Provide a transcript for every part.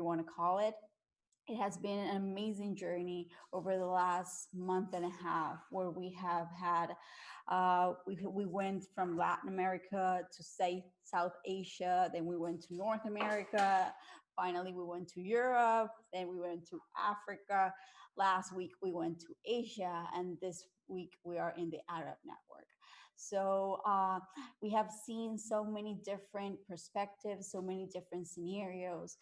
want to call it. It has been an amazing journey over the last month and a half, where we have had, we went from Latin America to say South Asia, then we went to North America, finally we went to Europe, then we went to Africa. Last week we went to Asia, and this week we are in the Arab network. So we have seen so many different perspectives, so many different scenarios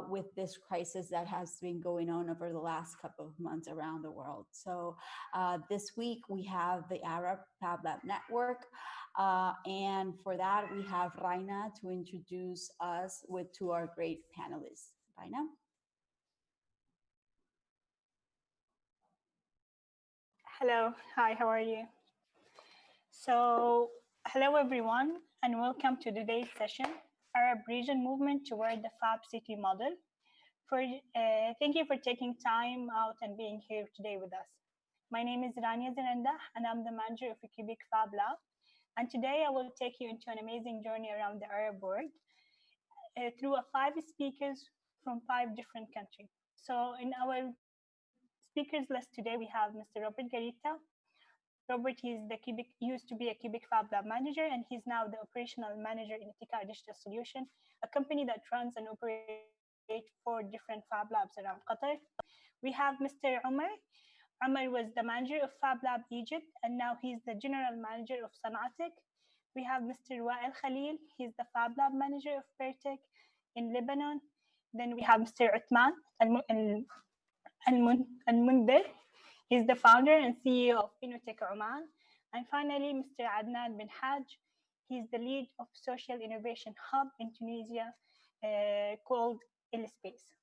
with this crisis that has been going on over the last couple of months around the world. So this week we have the Arab Fab Lab Network, and for that we have Rania to introduce us to our great panelists. Rania? Hello, hi, how are you? So, hello everyone, and welcome to today's session, Arab Region Movement Toward the FAB City Model. Thank you for taking time out and being here today with us. My name is Rania Zarandah, and I'm the manager of Quebec Fab Lab. And today I will take you into an amazing journey around the Arab world through 5 speakers from 5 different countries. So in our speakers list today, we have Mr. Robert Garita. Robert used to be a Quebec Fab Lab manager, and he's now the operational manager in Qatar Digital Solution, a company that runs and operates 4 different Fab Labs around Qatar. We have Mr. Omar. Omar was the manager of Fab Lab Egypt, and now he's the general manager of Sanatek. We have Mr. Wael Khalil. He's the Fab Lab manager of Pertec in Lebanon. Then we have Mr. Othman Mandhari. He's the founder and CEO of Inotech Oman. And finally, Mr. Adnen bin Hadj. He's the lead of Social Innovation Hub in Tunisia called Space.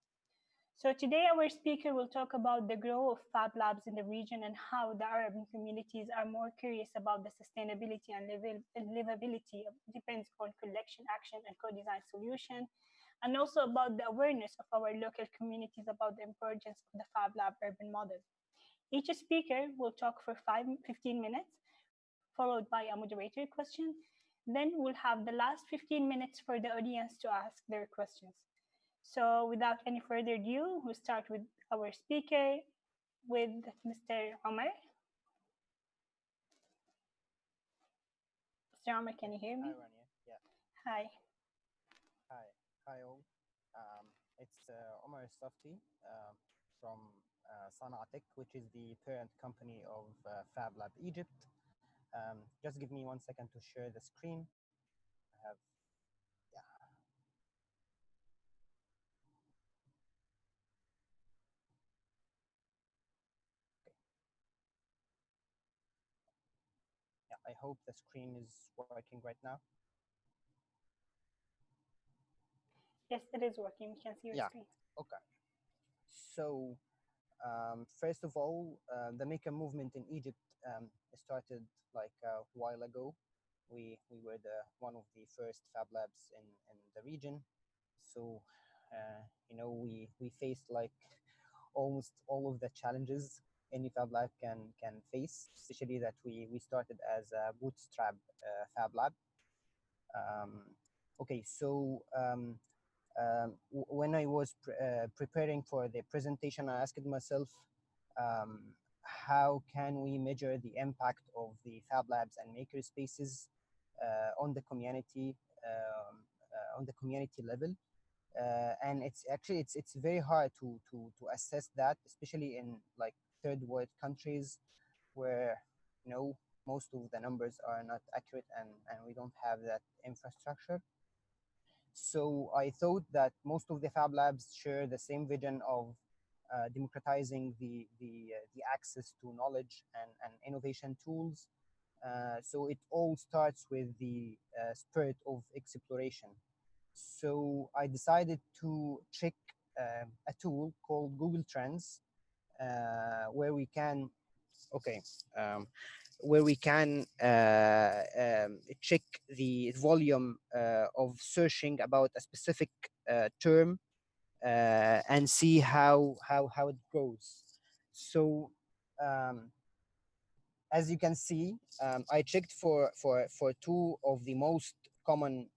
So today our speaker will talk about the growth of Fab Labs in the region and how the Arab communities are more curious about the sustainability and livability of depends on collection, action, and co-design solution, and also about the awareness of our local communities about the importance of the Fab Lab urban model. Each speaker will talk for 15 minutes, followed by a moderator question. Then we'll have the last 15 minutes for the audience to ask their questions. So without any further ado, we'll start with our speaker, with Mr. Omar. Mr. Omar, can you hear me? Hi, Rania. Yeah. Hi. Hi all. It's Omar Safty from Sanatek, which is the parent company of Fab Lab Egypt. Just give me 1 second to share the screen. I have, yeah. Okay. Yeah, I hope the screen is working right now. Yes, it is working. We can see your screen. Okay. So, first of all, the maker movement in Egypt started like a while ago. We were one of the first Fab Labs in the region. So, you know, we faced like almost all of the challenges any Fab Lab can face, especially that we started as a bootstrap Fab Lab. Okay, so when I was preparing for the presentation, I asked myself, how can we measure the impact of the Fab Labs and maker spaces on the community level? And it's actually it's very hard to assess that, especially in like third world countries where, you know, most of the numbers are not accurate and we don't have that infrastructure. So I thought that most of the Fab Labs share the same vision of democratizing the access to knowledge and innovation tools. So it all starts with the spirit of exploration. So I decided to check a tool called Google Trends, where we can, where we can check the volume of searching about a specific term and see how it grows. So as you can see, I checked for 2 of the most common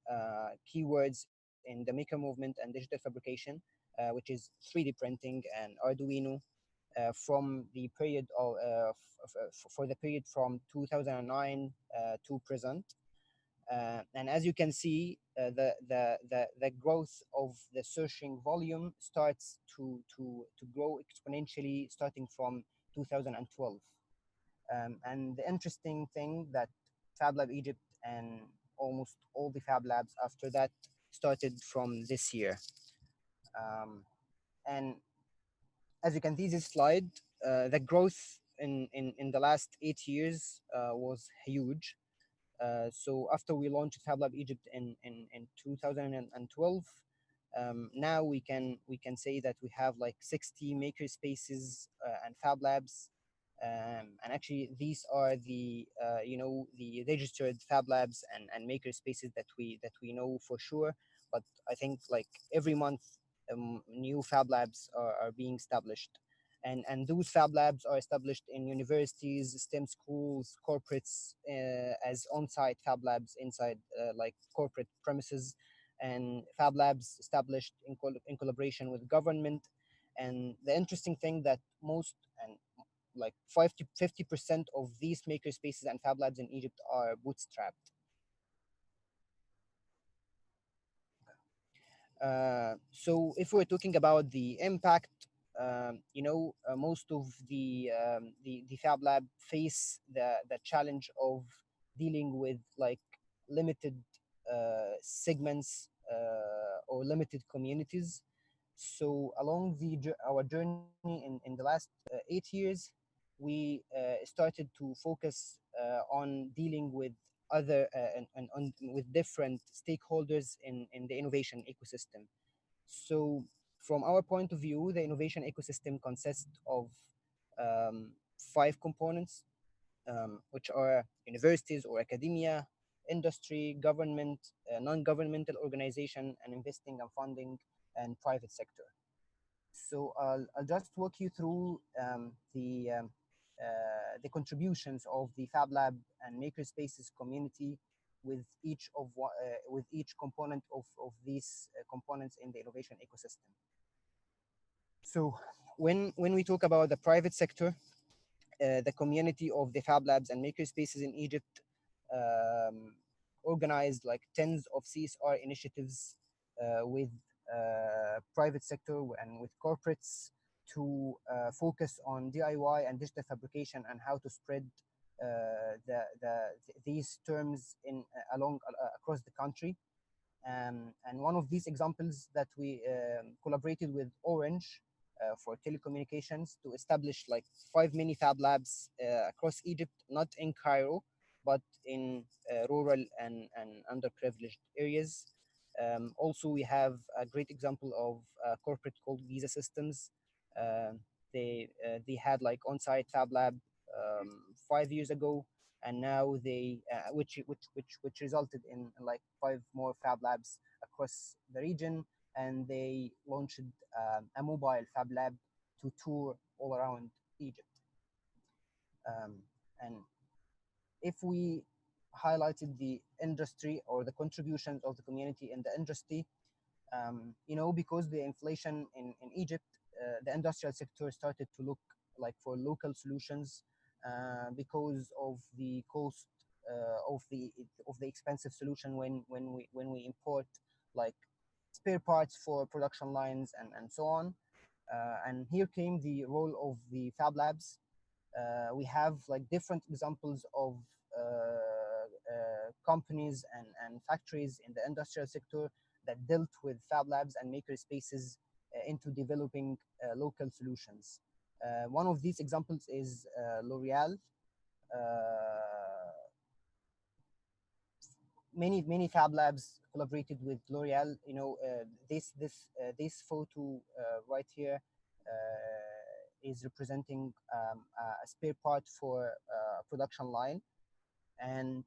keywords in the maker movement and digital fabrication. which is 3D printing and Arduino, from the period of for the period from 2009 to present. And as you can see, the growth of the searching volume starts to grow exponentially starting from 2012. And the interesting thing that Fab Lab Egypt and almost all the Fab Labs after that started from this year. And as you can see this slide, the growth in the last 8 years was huge. So after we launched Fab Lab Egypt in 2012, now we can say that we have like 60 maker spaces and Fab Labs, and actually these are the the registered Fab Labs and maker spaces that we know for sure. But I think like every month new Fab Labs are being established. And those Fab Labs are established in universities, STEM schools, corporates, as on-site Fab Labs inside like corporate premises, and Fab Labs established in collaboration with government. And the interesting thing that most and like 5 to 50% of these maker spaces and Fab Labs in Egypt are bootstrapped. So if we're talking about the impact, most of the Fab Lab face the challenge of dealing with like limited segments or limited communities. So along our journey in the last 8 years, we started to focus on dealing with other with different stakeholders in the innovation ecosystem. So from our point of view, the innovation ecosystem consists of five components, which are universities or academia, industry, government, non-governmental organization, and investing and funding, and private sector. So I'll just walk you through the contributions of the Fab Lab and Makerspaces community with each component of these components in the innovation ecosystem. So when we talk about the private sector, the community of the Fab Labs and Makerspaces in Egypt organized like tens of CSR initiatives with private sector and with corporates to focus on DIY and digital fabrication and how to spread these terms in along across the country. And one of these examples that we collaborated with Orange for telecommunications to establish like 5 mini Fab Labs across Egypt, not in Cairo, but in rural and underprivileged areas. Also, we have a great example of a corporate called Visa Systems. They had like on-site Fab Lab 5 years ago, and now they which resulted in like 5 more Fab Labs across the region, and they launched a mobile Fab Lab to tour all around Egypt. And if we highlighted the industry or the contributions of the community in the industry, because the inflation in Egypt, the industrial sector started to look like for local solutions because of the cost of the expensive solution when we import like spare parts for production lines and so on. And here came the role of the Fab Labs. We have like different examples of companies and factories in the industrial sector that dealt with Fab Labs and maker spaces into developing local solutions. One of these examples is L'Oreal. Many Fab Labs collaborated with L'Oreal. This photo right here is representing a spare part for a production line, and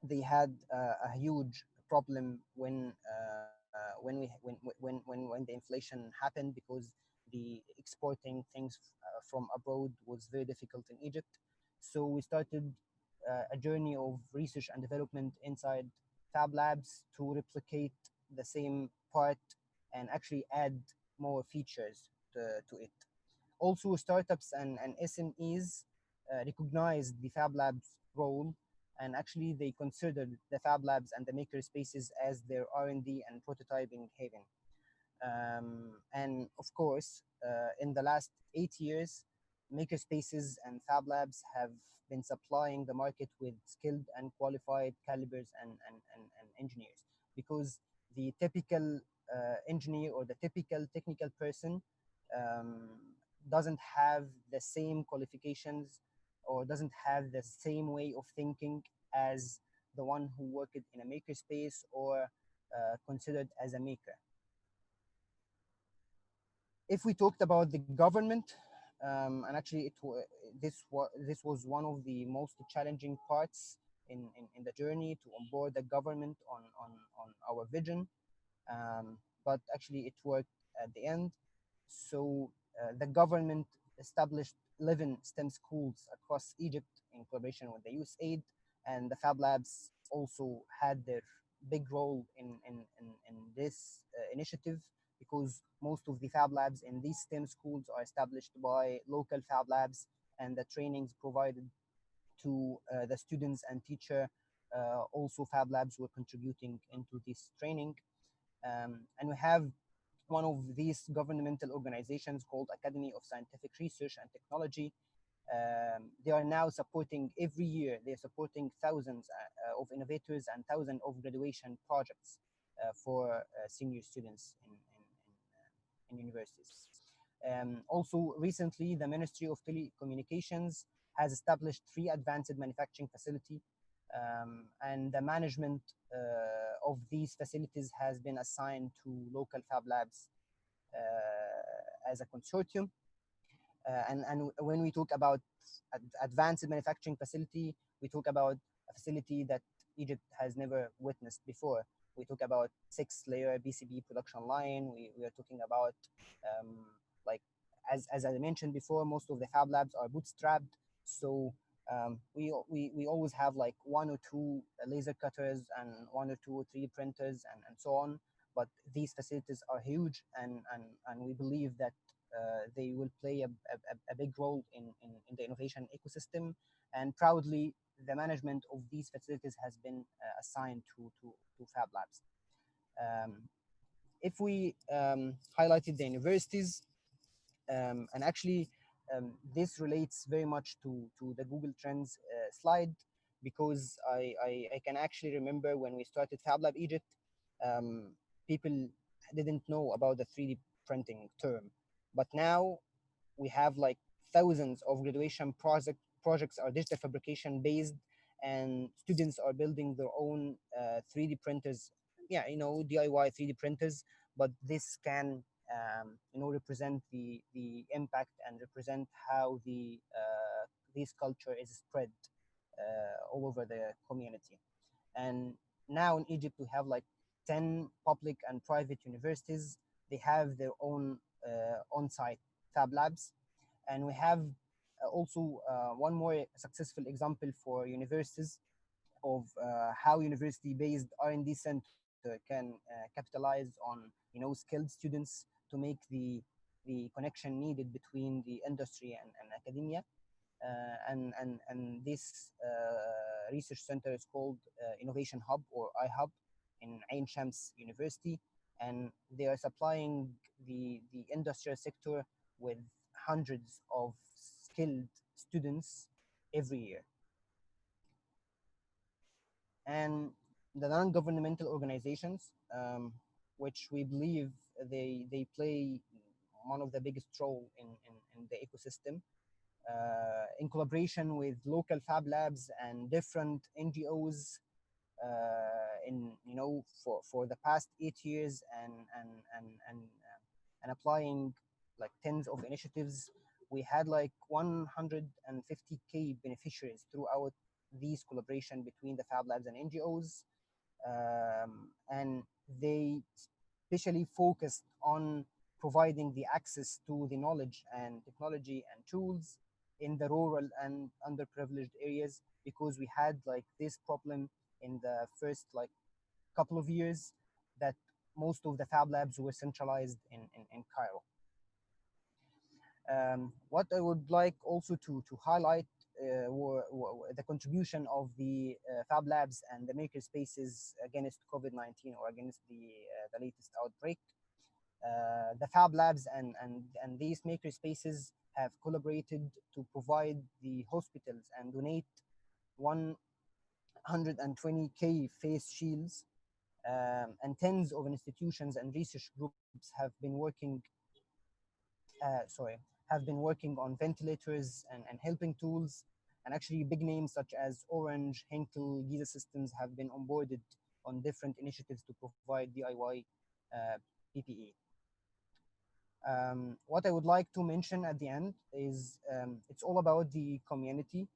they had a huge problem when the inflation happened, because the exporting things from abroad was very difficult in Egypt. So we started a journey of research and development inside Fab Labs to replicate the same part and actually add more features to it. Also, startups and SMEs recognize the Fab Labs role, and actually they consider the Fab Labs and the maker spaces as their R&D and prototyping haven. And of course, in the last 8 years, makerspaces and Fab Labs have been supplying the market with skilled and qualified calibers and engineers, because the typical engineer or the typical technical person um, doesn't have the same qualifications or doesn't have the same way of thinking as the one who worked in a makerspace or considered as a maker. If we talked about the government, and actually this was one of the most challenging parts in the journey to onboard the government on our vision, but actually it worked at the end. So the government established 11 STEM schools across Egypt in collaboration with the USAID, and the Fab Labs also had their big role in this initiative, because most of the Fab Labs in these STEM schools are established by local Fab Labs, and the trainings provided to the students and teacher, also Fab Labs were contributing into this training. And we have one of these governmental organizations called Academy of Scientific Research and Technology. They are now supporting, every year, they're supporting thousands of innovators and thousands of graduation projects for senior students in universities. Also, recently, the Ministry of Telecommunications has established 3 advanced manufacturing facilities, and the management of these facilities has been assigned to local Fab Labs as a consortium. And when we talk about advanced manufacturing facility, we talk about a facility that Egypt has never witnessed before. We talk about 6-layer PCB production line. We are talking about, like, as I mentioned before, most of the Fab Labs are bootstrapped. So we always have like 1 or 2 laser cutters and 1 or 2 or 3 printers and so on. But these facilities are huge, and we believe that they will play a big role in the innovation ecosystem. And proudly, the management of these facilities has been assigned to Fab Labs. If we highlighted the universities, and actually this relates very much to the Google Trends slide, because I can actually remember when we started Fab Lab Egypt, people didn't know about the 3D printing term, but now we have like thousands of graduation projects are digital fabrication based, and students are building their own 3D printers. Yeah, you know, DIY 3D printers, but this can represent the impact and represent how this culture is spread all over the community. And now in Egypt, we have like 10 public and private universities. They have their own on-site Fab Labs. And we have also one more successful example for universities of how university-based R&D center can capitalize on skilled students to make the connection needed between the industry and academia. And this research center is called Innovation Hub, or iHub, in Ain Shams University, and they are supplying the industrial sector with hundreds of skilled students every year. And the non-governmental organizations, which we believe they play one of the biggest role in the ecosystem, in collaboration with local Fab Labs and different NGOs, for the past 8 years, and applying like tens of initiatives. We had like 150K beneficiaries throughout these collaboration between the Fab Labs and NGOs, and they especially focused on providing the access to the knowledge and technology and tools in the rural and underprivileged areas, because we had like this problem in the first like couple of years, that most of the Fab Labs were centralized in Cairo. What I would like also to highlight were the contribution of the Fab Labs and the maker spaces against COVID-19 or against the latest outbreak. The Fab Labs and these maker spaces have collaborated to provide the hospitals and donate 120K face shields, and tens of institutions and research groups have been working on ventilators and helping tools, and actually big names such as Orange, Henkel, Giza Systems have been onboarded on different initiatives to provide DIY PPE. What I would like to mention at the end is it's all about the community.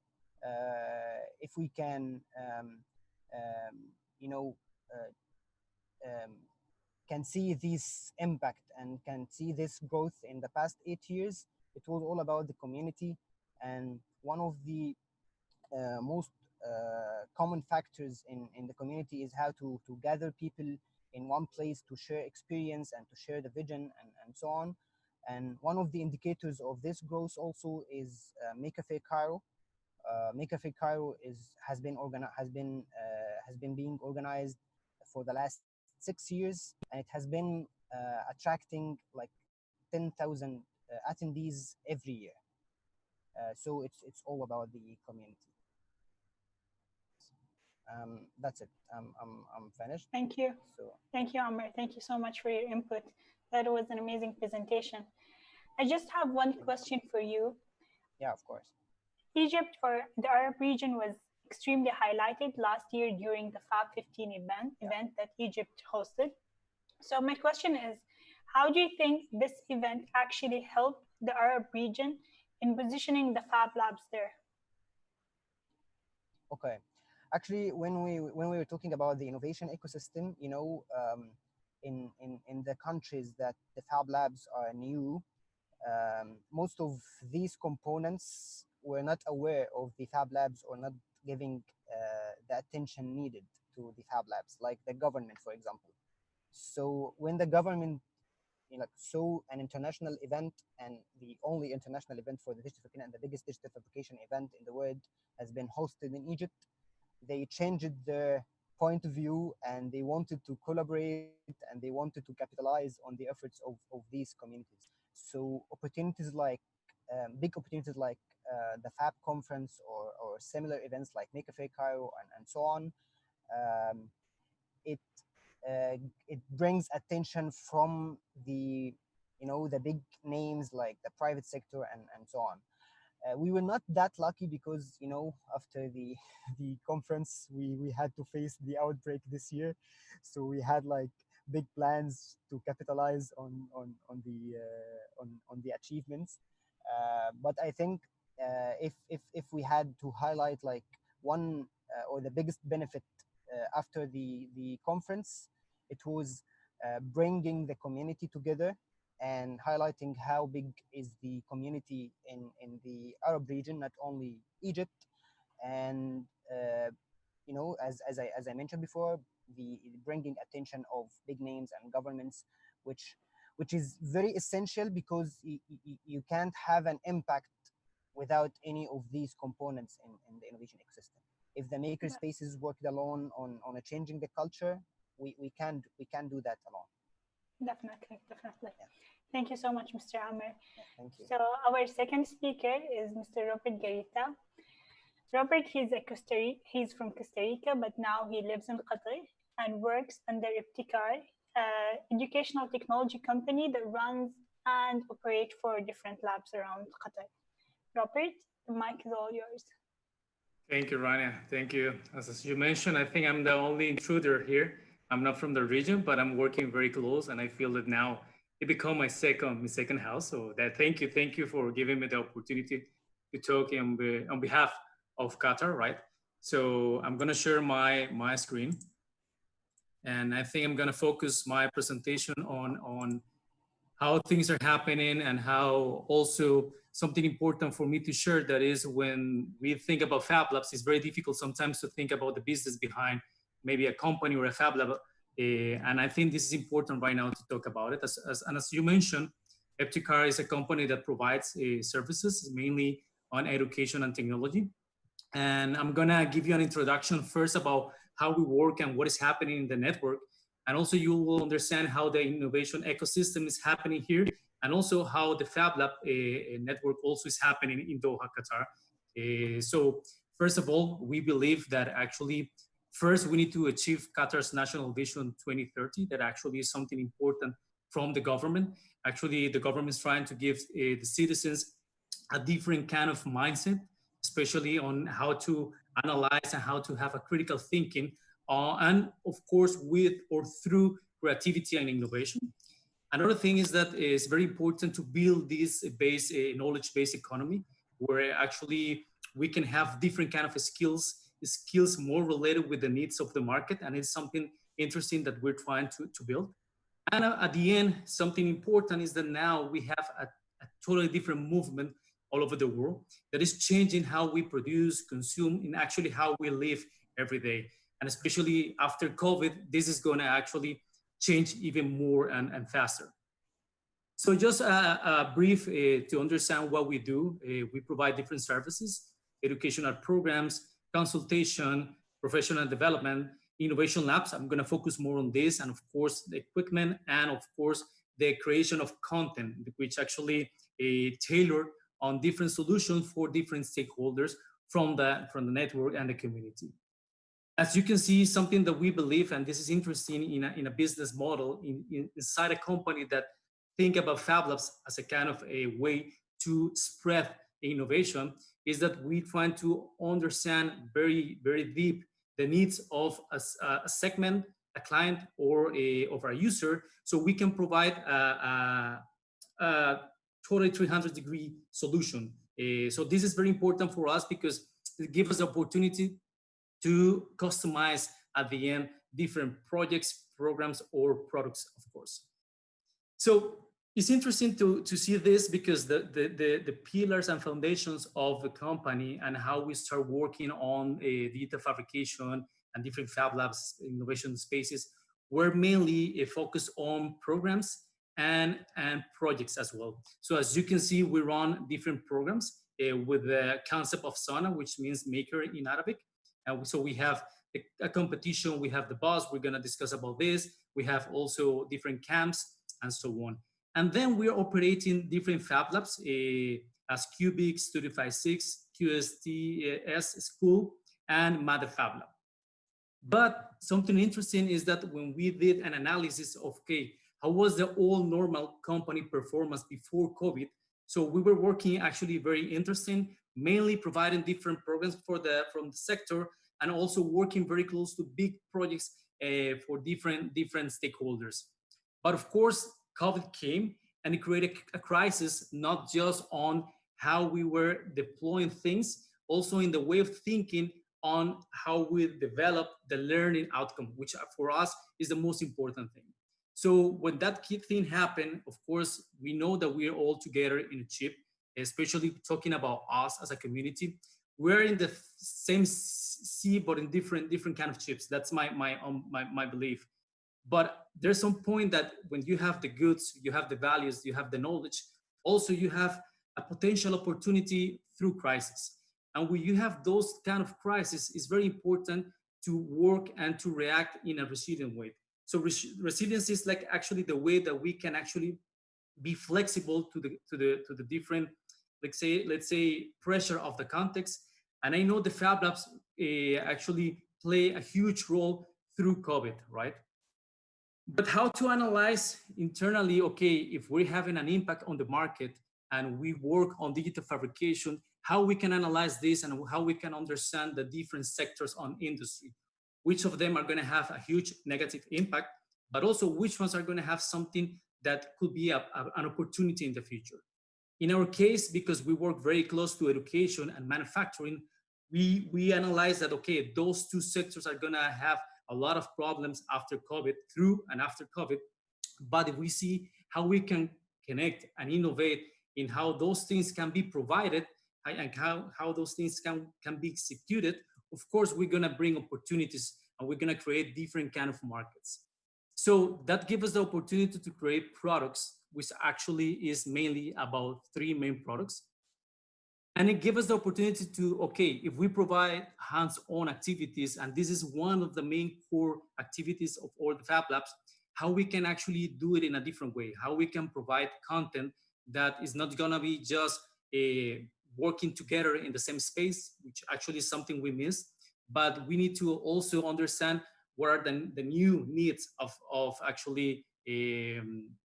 If we can, you know, can see this impact and can see this growth in the past 8 years, it was all about the community. And one of the most common factors in the community is how to gather people in one place to share experience and to share the vision and so on. And one of the indicators of this growth also is Make a Fair Cairo. Make a Fair Cairo has been being organized for the last 6 years, and it has been attracting like 10,000 attendees every year. So it's all about the community. That's it. I'm finished. Thank you. So thank you, Omar. Thank you so much for your input. That was an amazing presentation. I just have one question for you. Yeah, of course. Egypt, or the Arab region, was extremely highlighted last year during the Fab 15 event that Egypt hosted. So my question is, how do you think this event actually helped the Arab region in positioning the Fab Labs there? Okay, actually, when we were talking about the innovation ecosystem, you know, in the countries that the Fab Labs are new, most of these components were not aware of the Fab Labs or not giving the attention needed to the Fab Labs, like the government, for example. So when the government, you know, saw an international event, and the only international event for the digital fabrication and the biggest digital fabrication event in the world has been hosted in Egypt, they changed their point of view and they wanted to collaborate and they wanted to capitalize on the efforts of these communities. So opportunities like big opportunities like the Fab conference or similar events like Make a Fair Cairo and so on, it brings attention from the, you know, the big names like the private sector and so on. We were not that lucky because, you know, after the conference, we had to face the outbreak this year, so we had like big plans to capitalize on the achievements. But I think if we had to highlight like one or the biggest benefit after the conference, it was bringing the community together and highlighting how big is the community in the Arab region, not only Egypt. And you know, as I mentioned before, the bringing attention of big names and governments, which is very essential because you can't have an impact without any of these components in the innovation ecosystem. If the maker spaces worked alone on changing the culture, we can't do that alone. Definitely. Yeah. Thank you so much, Mr. Omar. Yeah, thank you. So our second speaker is Mr. Robert Garita. Robert, he's from Costa Rica, but now he lives in Qatar and works under Ibtikar, educational technology company that runs and operates 4 different labs around Qatar. Robert, the mic is all yours. Thank you, Rania. Thank you. As you mentioned, I think I'm the only intruder here. I'm not from the region, but I'm working very close, and I feel that now it become my second house. So that thank you for giving me the opportunity to talk on behalf of Qatar, right? So I'm gonna share my screen, and I think I'm gonna focus my presentation on how things are happening and how also something important for me to share, that is when we think about Fab Labs, it's very difficult sometimes to think about the business behind maybe a company or a Fab Lab, And I think this is important right now to talk about it. And as you mentioned, Epticard is a company that provides services mainly on education and technology. And I'm gonna give you an introduction first about how we work and what is happening in the network. And also you will understand how the innovation ecosystem is happening here, and also how the Fab Lab network also is happening in Doha, Qatar. So first of all, we believe that actually, first we need to achieve Qatar's National Vision 2030. That actually is something important from the government. Actually, the government is trying to give the citizens a different kind of mindset, especially on how to analyze and how to have a critical thinking, and of course with or through creativity and innovation. Another thing is that it's very important to build this knowledge-based economy, where actually we can have different kind of skills more related with the needs of the market, and it's something interesting that we're trying to build. And at the end, something important is that now we have a totally different movement all over the world that is changing how we produce, consume, and actually how we live every day. And especially after COVID, this is going to actually change even more and faster. So just a brief to understand what we do. We provide different services, educational programs, consultation, professional development, innovation labs. I'm going to focus more on this, and of course the equipment, and of course the creation of content, which actually tailor on different solutions for different stakeholders from the network and the community. As you can see, something that we believe, and this is interesting in a business model inside a company that think about Fab Labs as a kind of a way to spread innovation, is that we try to understand very, very deep the needs of a segment, a client, or of our user, so we can provide a totally 300-degree solution. So this is very important for us because it gives us the opportunity to customize at the end different projects, programs, or products, of course. So it's interesting to see this because the pillars and foundations of the company and how we start working on digital fabrication and different Fab Labs innovation spaces were mainly focused on programs and projects as well. So as you can see, we run different programs with the concept of Sana, which means maker in Arabic. And so we have a competition, we have the bus, we're gonna discuss about this. We have also different camps and so on. And then we're operating different Fab Labs as Cubic, Studio 56, QSTS School, and Mother Fab Lab. But something interesting is that when we did an analysis of, okay, how was the all normal company performance before COVID? So we were working actually very interesting, mainly providing different programs from the sector, and also working very close to big projects for different stakeholders. But of course, COVID came and it created a crisis, not just on how we were deploying things, also in the way of thinking on how we develop the learning outcome, which for us is the most important thing. So when that key thing happened, of course, we know that we're all together in a chip, especially talking about us as a community. We're in the same sea, but in different kind of chips. That's my belief. But there's some point that when you have the goods, you have the values, you have the knowledge, also you have a potential opportunity through crisis. And when you have those kind of crises, it's very important to work and to react in a resilient way. So resilience is like actually the way that we can actually be flexible to the different, let's say pressure of the context. And I know the Fab Labs actually play a huge role through COVID, right? But how to analyze internally, okay, if we're having an impact on the market and we work on digital fabrication, how we can analyze this and how we can understand the different sectors on industry, which of them are going to have a huge negative impact, but also which ones are going to have something that could be an opportunity in the future. In our case, because we work very close to education and manufacturing, we analyze that, okay, those two sectors are going to have a lot of problems after COVID, through and after COVID. But if we see how we can connect and innovate in how those things can be provided and how those things can be executed, of course, we're going to bring opportunities and we're going to create different kind of markets. So that gives us the opportunity to create products, which actually is mainly about three main products. And it gives us the opportunity to, okay, if we provide hands-on activities, and this is one of the main core activities of all the Fab Labs, how we can actually do it in a different way, how we can provide content that is not gonna be just working together in the same space, which actually is something we miss, but we need to also understand what are the new needs of actually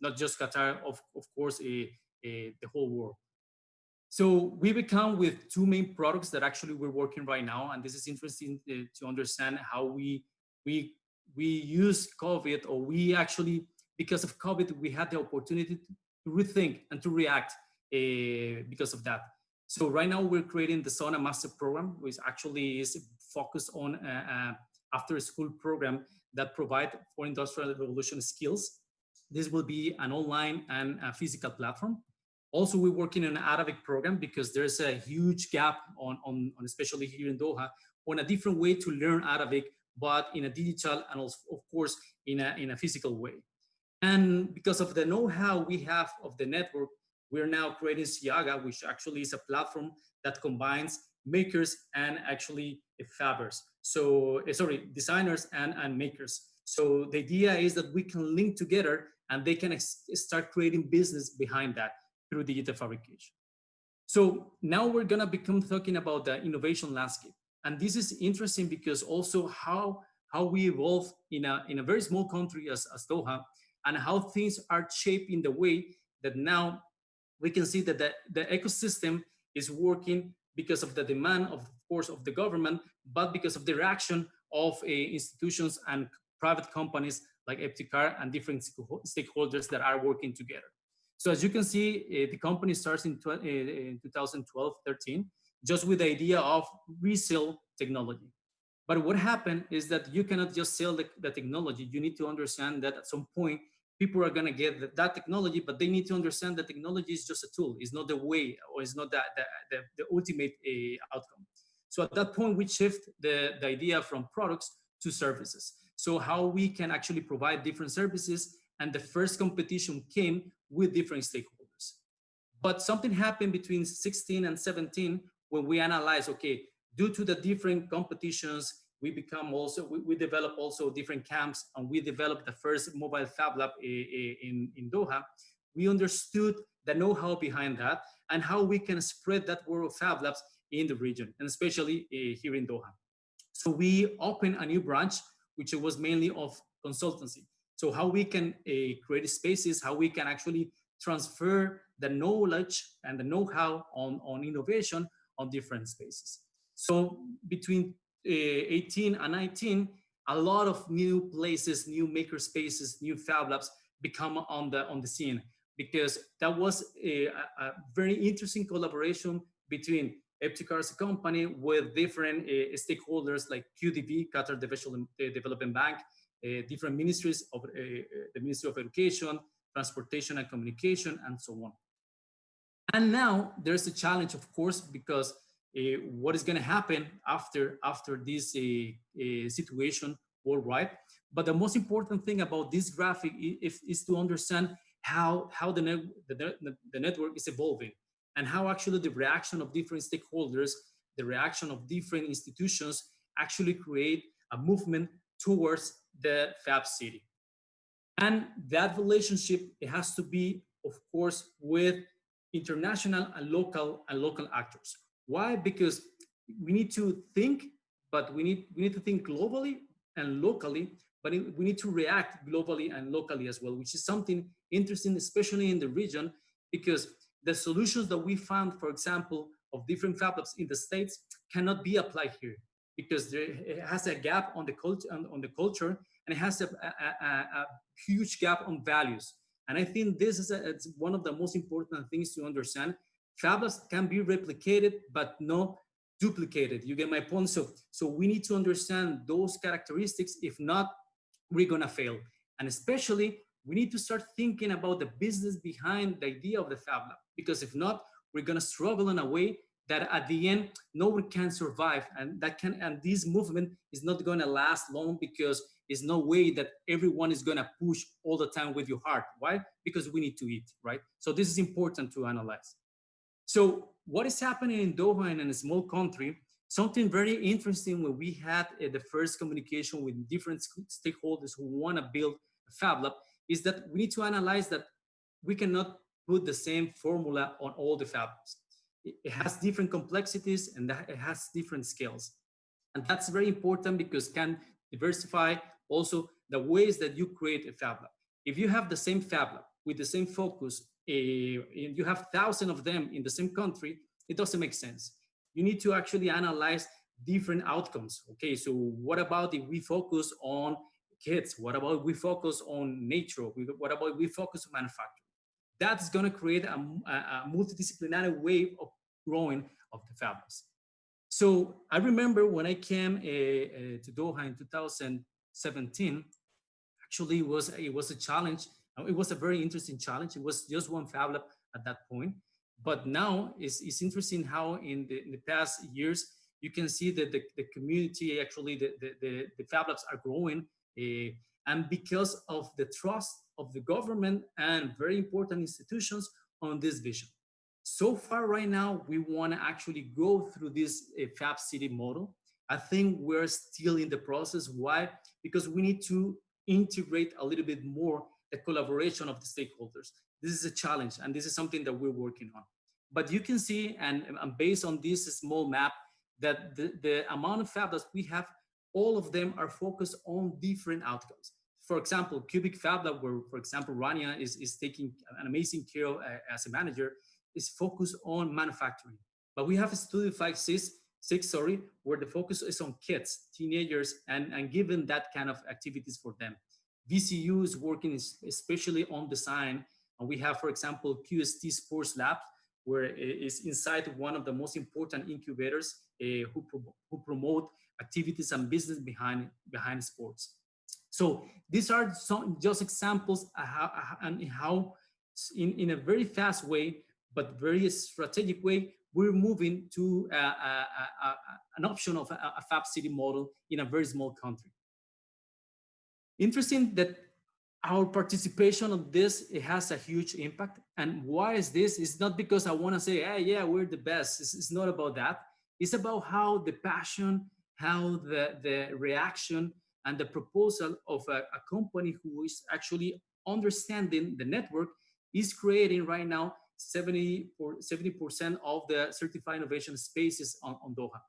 not just Qatar, of course, the whole world. So we become with two main products that actually we're working right now, and this is interesting to understand how we use COVID, or we actually, because of COVID, we had the opportunity to rethink and to react because of that. So right now we're creating the Sauna Master Program, which actually is focused on after-school program that provide for industrial revolution skills. This will be an online and a physical platform. Also, we're working on an Arabic program because there's a huge gap on especially here in Doha, on a different way to learn Arabic, but in a digital and also, of course, in a physical way. And because of the know-how we have of the network, we're now creating Siaga, which actually is a platform that combines makers and actually fabbers. So, designers and makers. So the idea is that we can link together and they can start creating business behind that through digital fabrication. So now we're gonna become talking about the innovation landscape. And this is interesting because also how we evolve in a very small country as Doha, and how things are shaped in the way that now we can see that the ecosystem is working because of the demand, of course, of the government, but because of the reaction of institutions and private companies like Epticar and different stakeholders that are working together. So as you can see, the company starts in 2012-13, just with the idea of resale technology. But what happened is that you cannot just sell the technology. You need to understand that at some point, people are gonna get that technology, but they need to understand that technology is just a tool. It's not the way, or it's not the ultimate outcome. So at that point, we shift the idea from products to services. So how we can actually provide different services, and the first competition came with different stakeholders. But something happened between 16 and 17 when we analyzed, okay, due to the different competitions, we develop also different camps, and we developed the first mobile Fab Lab in Doha. We understood the know-how behind that and how we can spread that word of Fab Labs in the region, and especially here in Doha. So we opened a new branch, which was mainly of consultancy. So how we can create spaces, how we can actually transfer the knowledge and the know-how on innovation on different spaces. So between 18 and 19, a lot of new places, new maker spaces, new Fab Labs become on the scene, because that was a very interesting collaboration between Epticar's company with different stakeholders like QDB, Qatar Development Bank, different ministries of the Ministry of Education, Transportation and Communication, and so on. And now there's a challenge, of course, because what is going to happen after this situation worldwide. But the most important thing about this graphic is to understand how the network is evolving, and how actually the reaction of different stakeholders, the reaction of different institutions actually create a movement towards the Fab City. And that relationship, it has to be, of course, with international and local actors. Why? Because we need to think, but we need to think globally and locally, but we need to react globally and locally as well, which is something interesting, especially in the region, because the solutions that we found, for example, of different Fab Labs in the States cannot be applied here, because it has a gap on the culture, and it has a huge gap on values. And I think this is it's one of the most important things to understand. Fab Labs can be replicated, but not duplicated. You get my point? So we need to understand those characteristics. If not, we're gonna fail. And especially, we need to start thinking about the business behind the idea of the Fab Lab, because if not, we're gonna struggle in a way that at the end, no one can survive, and this movement is not gonna last long, because is no way that everyone is going to push all the time with your heart. Why? Because we need to eat, right? So this is important to analyze. So what is happening in Doha and in a small country, something very interesting when we had the first communication with different stakeholders who want to build a Fab Lab is that we need to analyze that we cannot put the same formula on all the Fab Labs. It has different complexities and it has different scales. And that's very important because can diversify also the ways that you create a Fab Lab. If you have the same Fab Lab with the same focus, and you have thousands of them in the same country, it doesn't make sense. You need to actually analyze different outcomes. Okay, so what about if we focus on kids? What about we focus on nature? What about we focus on manufacturing? That's going to create a multidisciplinary way of growing of the Fab Labs. So I remember when I came to Doha in 2017, actually it was a challenge. It was a very interesting challenge. It was just one Fab Lab at that point. But now it's interesting how in the past years, you can see that the community, actually the Fab Labs are growing. And because of the trust of the government and very important institutions on this vision. So far right now, we want to actually go through this Fab City model. I think we're still in the process. Why? Because we need to integrate a little bit more the collaboration of the stakeholders. This is a challenge, and this is something that we're working on. But you can see, and based on this small map, that the amount of Fab Labs we have, all of them are focused on different outcomes. For example, Cubic Fab Lab, where, for example, Rania is taking an amazing care of, as a manager, is focused on manufacturing. But we have a Studio 5-6, where the focus is on kids, teenagers, and given that kind of activities for them. VCU is working especially on design. And we have, for example, QST Sports Lab, where it's inside one of the most important incubators who promote activities and business behind sports. So these are some just examples of how in a very fast way, but very strategic way, we're moving to an option of a Fab City model in a very small country. Interesting that our participation of this, it has a huge impact. And why is this? It's not because I want to say, hey, yeah, we're the best. It's not about that. It's about how the passion, how the reaction and the proposal of a company who is actually understanding the network is creating right now 70% of the certified innovation spaces on Doha.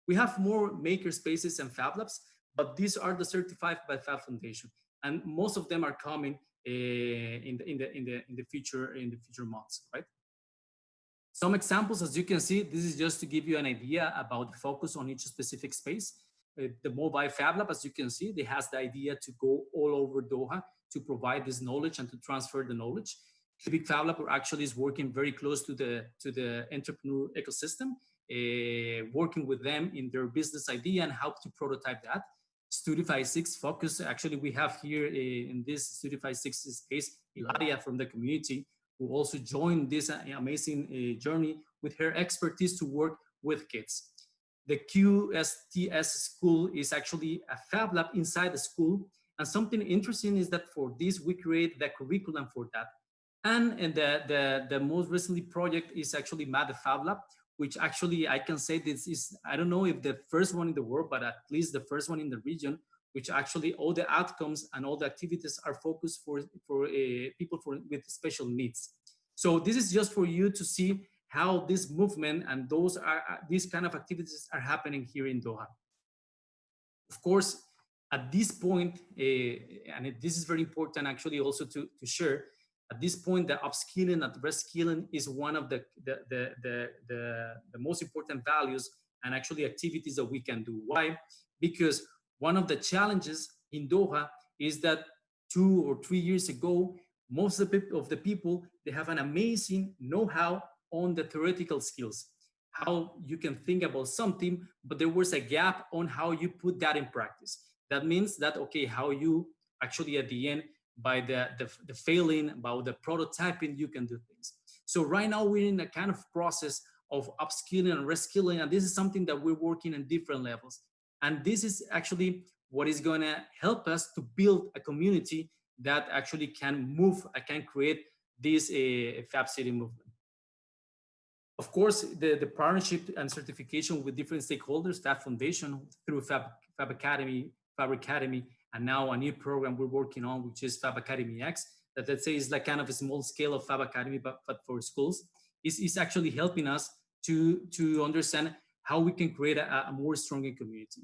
We have more maker spaces and Fab Labs, but these are the certified by Fab Foundation, and most of them are coming in the future months, right? Some examples, as you can see, this is just to give you an idea about the focus on each specific space. The mobile Fab Lab, as you can see, it has the idea to go all over Doha to provide this knowledge and to transfer the knowledge. Cubic Fab Lab actually is working very close to the entrepreneur ecosystem, working with them in their business idea and how to prototype that. Studio 5-6 focus, actually we have here in this Studio 5-6 space, Yahia from the community, who also joined this amazing journey with her expertise to work with kids. The QSTS school is actually a Fab Lab inside the school. And something interesting is that for this, we create the curriculum for that. And the most recently project is actually the Fab Lab, which actually I can say this is, I don't know if the first one in the world, but at least the first one in the region, which actually all the outcomes and all the activities are focused for people with special needs. So this is just for you to see how this movement and these kind of activities are happening here in Doha. Of course, at this point, and this is very important actually also to share, at this point, the upskilling and reskilling is one of the most important values and actually activities that we can do. Why? Because one of the challenges in Doha is that 2 or 3 years ago, most of the people, they have an amazing know-how on the theoretical skills, how you can think about something, but there was a gap on how you put that in practice. That means that, okay, how you actually at the end, by the failing, about the prototyping, you can do things. So right now we're in a kind of process of upskilling and reskilling, and this is something that we're working on different levels. And this is actually what is going to help us to build a community that actually can move, can create this Fab City movement. Of course, the partnership and certification with different stakeholders, Fab Foundation through Fab Academy, and now a new program we're working on, which is Fab Academy X, that let's say is like kind of a small scale of Fab Academy, but for schools, is actually helping us to understand how we can create a more stronger community.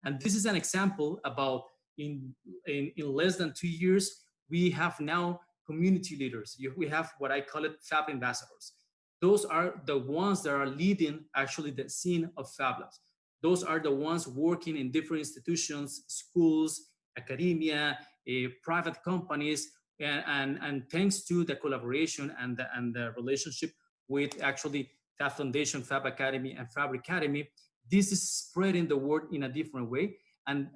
And this is an example about in less than 2 years, we have now community leaders. We have what I call it Fab ambassadors. Those are the ones that are leading actually the scene of Fab Labs. Those are the ones working in different institutions, schools, academia, private companies, and thanks to the collaboration and the relationship with actually Fab Foundation, Fab Academy, and Fab Academy, this is spreading the word in a different way. And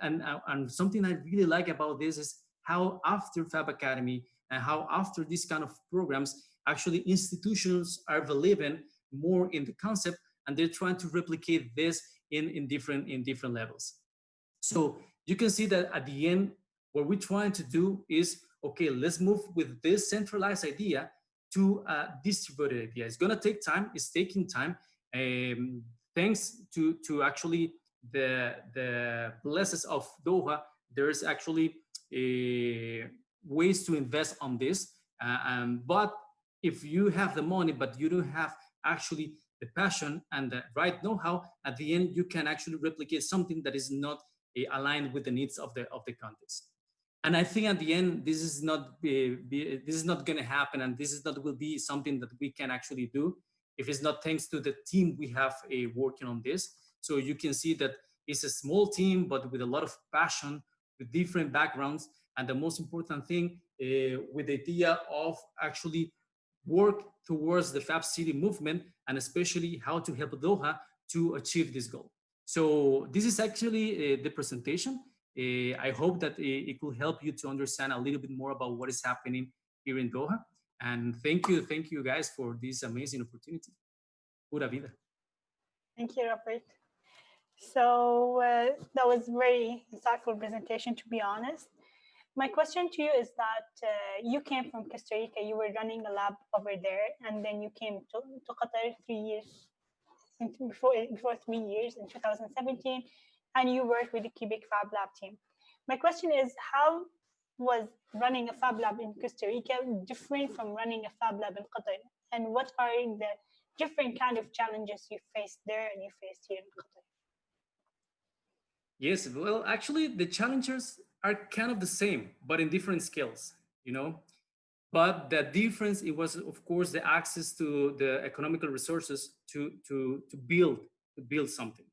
something I really like about this is how after Fab Academy and how after this kind of programs, actually institutions are believing more in the concept, and they're trying to replicate this in different levels. So you can see that at the end, what we're trying to do is, okay, let's move with this centralized idea to a distributed idea. It's going to take time. It's taking time. Thanks to actually the blessings of Doha, there's actually ways to invest on this. But if you have the money, but you don't have actually the passion and the right know-how, at the end, you can actually replicate something that is not aligned with the needs of the context. And I think at the end, this is not going to happen, and this is not will be something that we can actually do if it's not thanks to the team we have working on this. So you can see that it's a small team, but with a lot of passion, with different backgrounds, and the most important thing, with the idea of actually work towards the Fab City movement, and especially how to help Doha to achieve this goal. So this is actually the presentation. I hope that it will help you to understand a little bit more about what is happening here in Doha. And thank you guys for this amazing opportunity. Pura vida. Thank you, Robert. So that was a very insightful presentation, to be honest. My question to you is that you came from Costa Rica, you were running a lab over there, and then you came to Qatar 3 years, before 3 years in 2017, and you worked with the Quebec Fab Lab team. My question is, how was running a Fab Lab in Costa Rica different from running a Fab Lab in Qatar? And what are the different kind of challenges you faced there and you faced here in Qatar? Yes, well, actually, the challenges are kind of the same, but in different scales, you know. But the difference, it was, of course, the access to the economical resources to build something.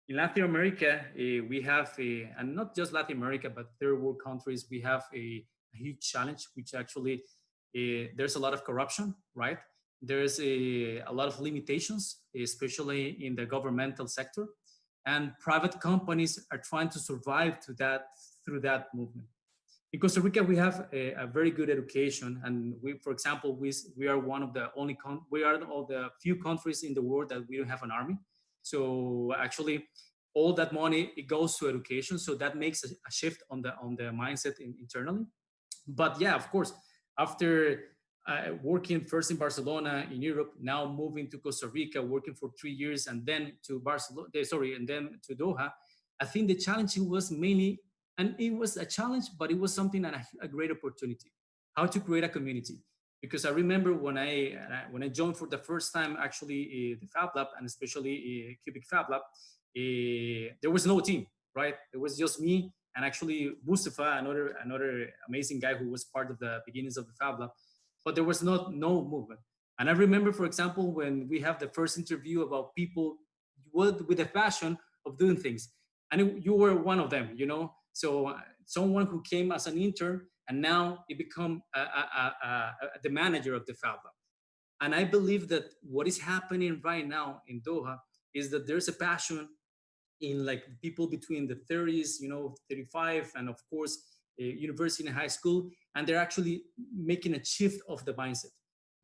In Latin America, we have and not just Latin America, but third world countries, we have a huge challenge, which actually there's a lot of corruption, right? There's a lot of limitations, especially in the governmental sector. And private companies are trying to survive through that movement. In Costa Rica, we have a very good education, and we, for example, we are one of the only we are all the few countries in the world that we don't have an army. So actually, all that money, it goes to education. So that makes a shift on the mindset internally. But yeah, of course, after working first in Barcelona in Europe, now moving to Costa Rica, working for 3 years, and then to Barcelona, and then to Doha, I think the challenge was mainly, and it was a challenge, but it was something and a great opportunity, how to create a community. Because I remember when I joined for the first time, actually the Fab Lab, and especially Quebec Fab Lab, there was no team, right? It was just me and actually Mustafa, another amazing guy who was part of the beginnings of the Fab Lab. But there was no movement. And I remember, for example, when we have the first interview about people with a passion of doing things, and you were one of them, you know. So someone who came as an intern, and now he become the manager of the Fab Lab. And I believe that what is happening right now in Doha is that there's a passion in like people between the 30s, you know, 35, and of course, university and high school, and they're actually making a shift of the mindset,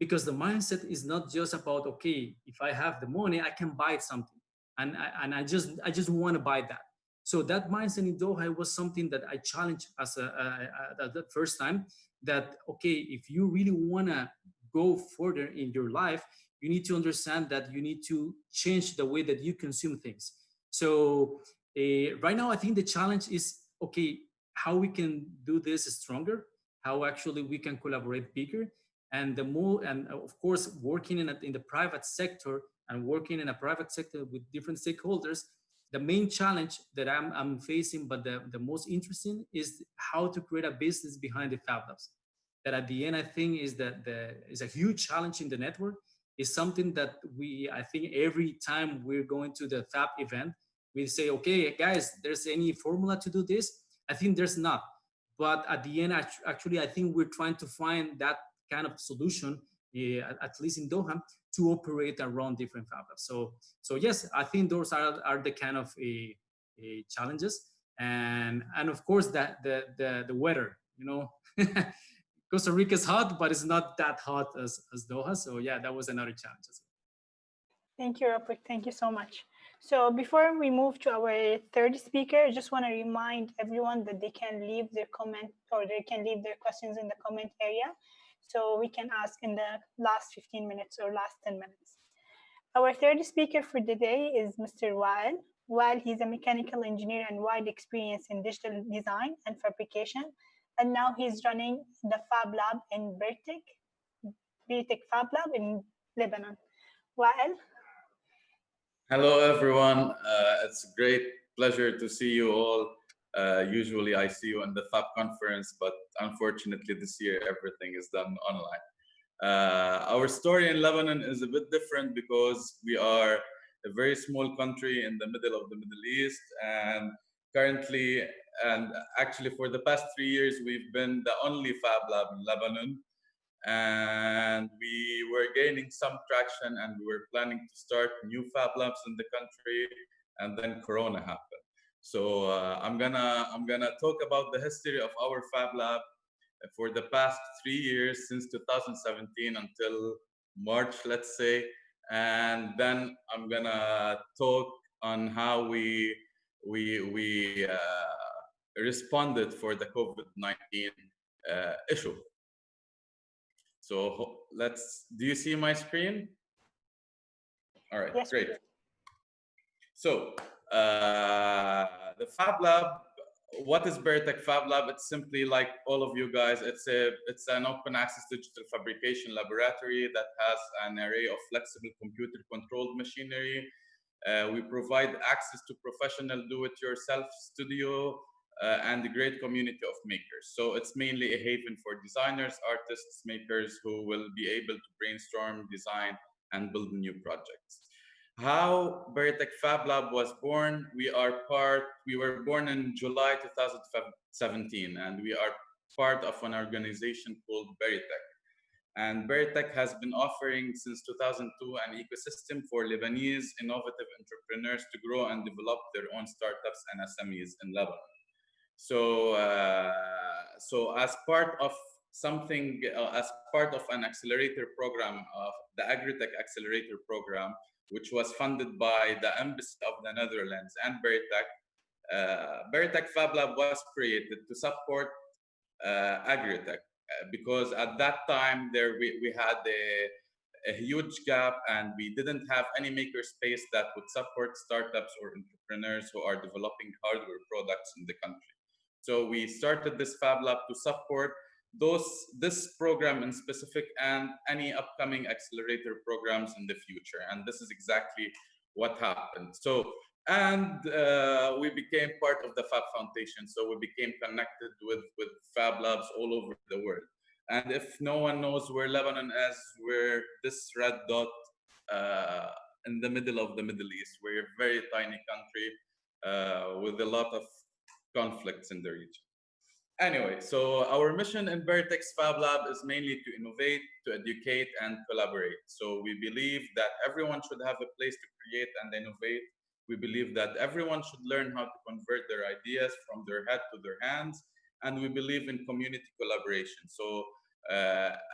because the mindset is not just about, okay, if I have the money, I can buy something, and I just want to buy that. So that mindset in Doha was something that I challenged as at the first time, that, okay, if you really want to go further in your life, you need to understand that you need to change the way that you consume things. So right now, I think the challenge is, okay, how we can do this stronger, how actually we can collaborate bigger, and the more, and of course, working in the private sector and working in a private sector with different stakeholders. The main challenge that I'm facing, but the most interesting, is how to create a business behind the Fab Labs. That at the end, I think is that is a huge challenge in the network. Is something that I think every time we're going to the Fab event, we say, okay, guys, there's any formula to do this? I think there's not. But at the end, actually, I think we're trying to find that kind of solution, at least in Doha, to operate around different Fab Labs. So yes, I think those are the kind of challenges, and of course that the weather, you know. Costa Rica is hot, but it's not that hot as Doha. So yeah, that was another challenge as well. Thank you, Robert. Thank you so much. So before we move to our third speaker, I just want to remind everyone that they can leave their comment, or they can leave their questions in the comment area, so we can ask in the last 15 minutes or last 10 minutes. Our third speaker for the day is Mr. Wael. Wael, he's a mechanical engineer and wide experience in digital design and fabrication. And now he's running the Fab Lab in Bertek Fab Lab in Lebanon. Wael? Hello, everyone. It's a great pleasure to see you all. Usually I see you in the FAB conference, but unfortunately this year everything is done online. Our story in Lebanon is a bit different because we are a very small country in the middle of the Middle East, and currently, and actually for the past 3 years, we've been the only Fab Lab in Lebanon, and we were gaining some traction, and we were planning to start new Fab Labs in the country, and then Corona happened. So I'm gonna talk about the history of our Fab Lab for the past 3 years, since 2017 until March, let's say, and then I'm gonna talk on how we responded for the COVID-19 issue. So do you see my screen? All right, yes, great. So the Fab Lab, what is Bertek Fab Lab? It's simply like all of you guys, it's an open access digital fabrication laboratory that has an array of flexible computer controlled machinery. We provide access to professional do-it-yourself studio and a great community of makers. So it's mainly a haven for designers, artists, makers who will be able to brainstorm, design, and build new projects. How Bertek Fab Lab was born? We were born in July 2017, and we are part of an organization called Bertek. And Bertek has been offering since 2002 an ecosystem for Lebanese innovative entrepreneurs to grow and develop their own startups and SMEs in Lebanon. So, as part of as part of an accelerator program, of the Agritech Accelerator Program, which was funded by the Embassy of the Netherlands and Bertek, Bertek Fab Lab was created to support Agritech, because at that time we had a huge gap, and we didn't have any maker space that would support startups or entrepreneurs who are developing hardware products in the country. So we started this Fab Lab to support this program in specific and any upcoming accelerator programs in the future. And this is exactly what happened. So, and we became part of the Fab Foundation. So we became connected with Fab Labs all over the world. And if no one knows where Lebanon is, we're this red dot in the middle of the Middle East. We're a very tiny country with a lot of conflicts in the region. Anyway, so our mission in Bertek's Fab Lab is mainly to innovate, to educate, and collaborate. So we believe that everyone should have a place to create and innovate. We believe that everyone should learn how to convert their ideas from their head to their hands. And we believe in community collaboration. So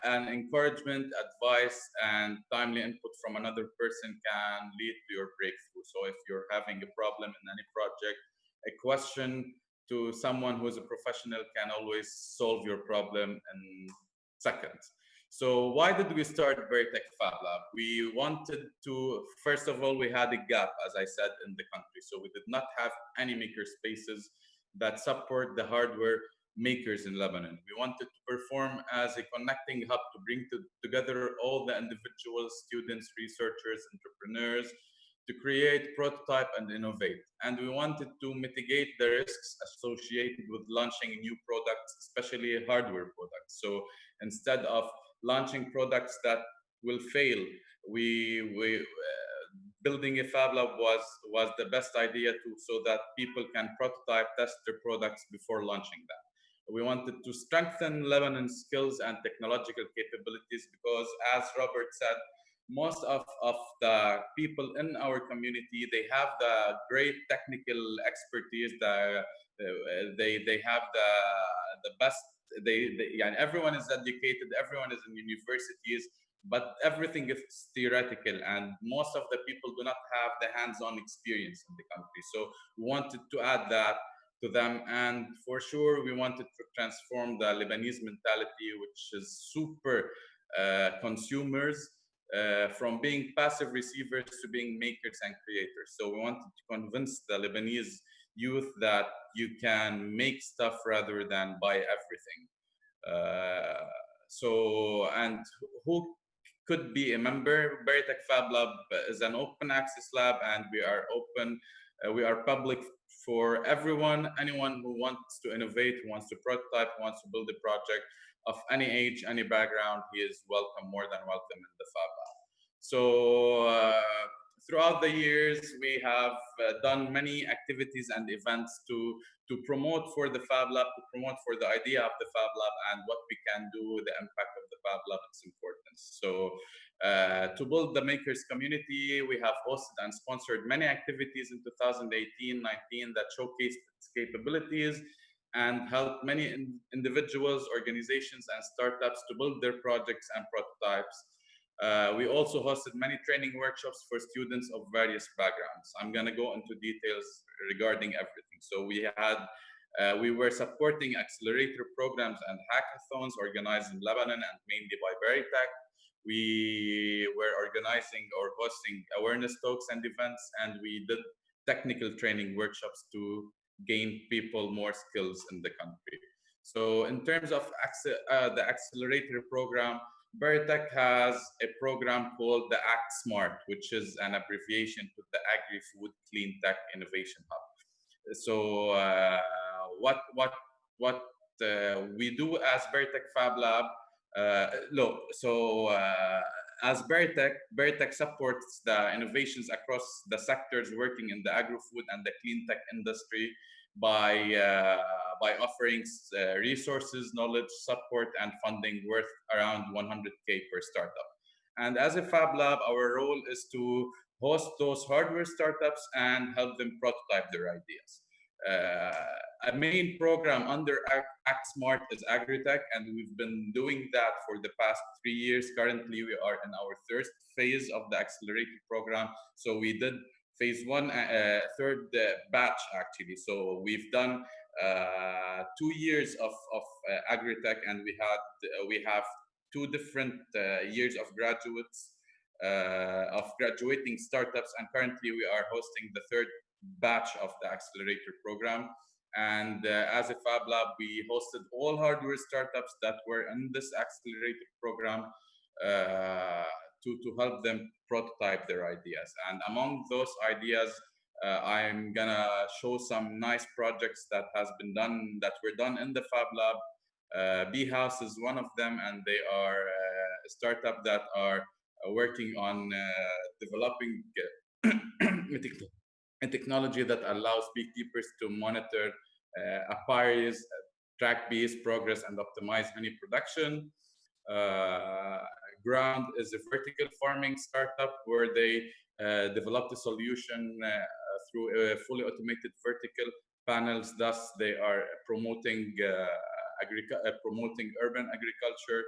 an encouragement, advice, and timely input from another person can lead to your breakthrough. So if you're having a problem in any project, a question to someone who's a professional can always solve your problem in seconds. So why did we start Veritech Fab Lab? We wanted to, first of all, we had a gap, as I said, in the country. So we did not have any maker spaces that support the hardware makers in Lebanon. We wanted to perform as a connecting hub to bring together all the individuals, students, researchers, entrepreneurs, to create, prototype, and innovate. And we wanted to mitigate the risks associated with launching new products, especially hardware products. So instead of launching products that will fail, building a Fab Lab was the best idea so that people can prototype, test their products before launching them. We wanted to strengthen Lebanon's skills and technological capabilities because, as Robert said, most of the people in our community, they have the great technical expertise, they have the best, and everyone is educated, everyone is in universities, but everything is theoretical, and most of the people do not have the hands-on experience in the country. So we wanted to add that to them, and for sure we wanted to transform the Lebanese mentality, which is super consumers, from being passive receivers to being makers and creators. So we wanted to convince the Lebanese youth that you can make stuff rather than buy everything. And who could be a member? Veritech Fab Lab is an open access lab, and we are open, we are public for everyone, anyone who wants to innovate, who wants to prototype, who wants to build a project of any age, any background. He is welcome, more than welcome in the Fab Lab. So throughout the years, we have done many activities and events to promote for the Fab Lab, to promote for the idea of the Fab Lab and what we can do, the impact of the Fab Lab, its importance. So to build the makers community, we have hosted and sponsored many activities in 2018-19 that showcased its capabilities and helped many individuals, organizations, and startups to build their projects and prototypes. We also hosted many training workshops for students of various backgrounds. I'm going to go into details regarding everything. So we were supporting accelerator programs and hackathons organized in Lebanon and mainly by Veritech. We were organizing or hosting awareness talks and events, and we did technical training workshops to gain people more skills in the country. So in terms of the accelerator program, Veritech has a program called the Act Smart, which is an abbreviation to the Agri-Food Clean Tech Innovation Hub. So what we do as Veritech Fab Lab, as Veritech supports the innovations across the sectors working in the agri-food and the clean tech industry by offering resources, knowledge, support, and funding worth around 100K per startup. And as a Fab Lab, our role is to host those hardware startups and help them prototype their ideas. A main program under Act Smart is Agritech, and we've been doing that for the past 3 years. Currently, we are in our third phase of the accelerator program. So we did phase one, third batch actually. So we've done 2 years of Agritech, and we have 2 different years of graduates, of graduating startups, and currently we are hosting the third batch of the accelerator program. And as a Fab Lab, we hosted all hardware startups that were in this accelerator program to help them prototype their ideas. And among those ideas, I'm gonna show some nice projects that were done in the Fab Lab. Bee House is one of them, and they are a startup that are working on developing a technology that allows beekeepers to monitor apiaries, track bees' progress, and optimize honey production. Ground is a vertical farming startup where they developed a solution through a fully automated vertical panels. Thus, they are promoting promoting urban agriculture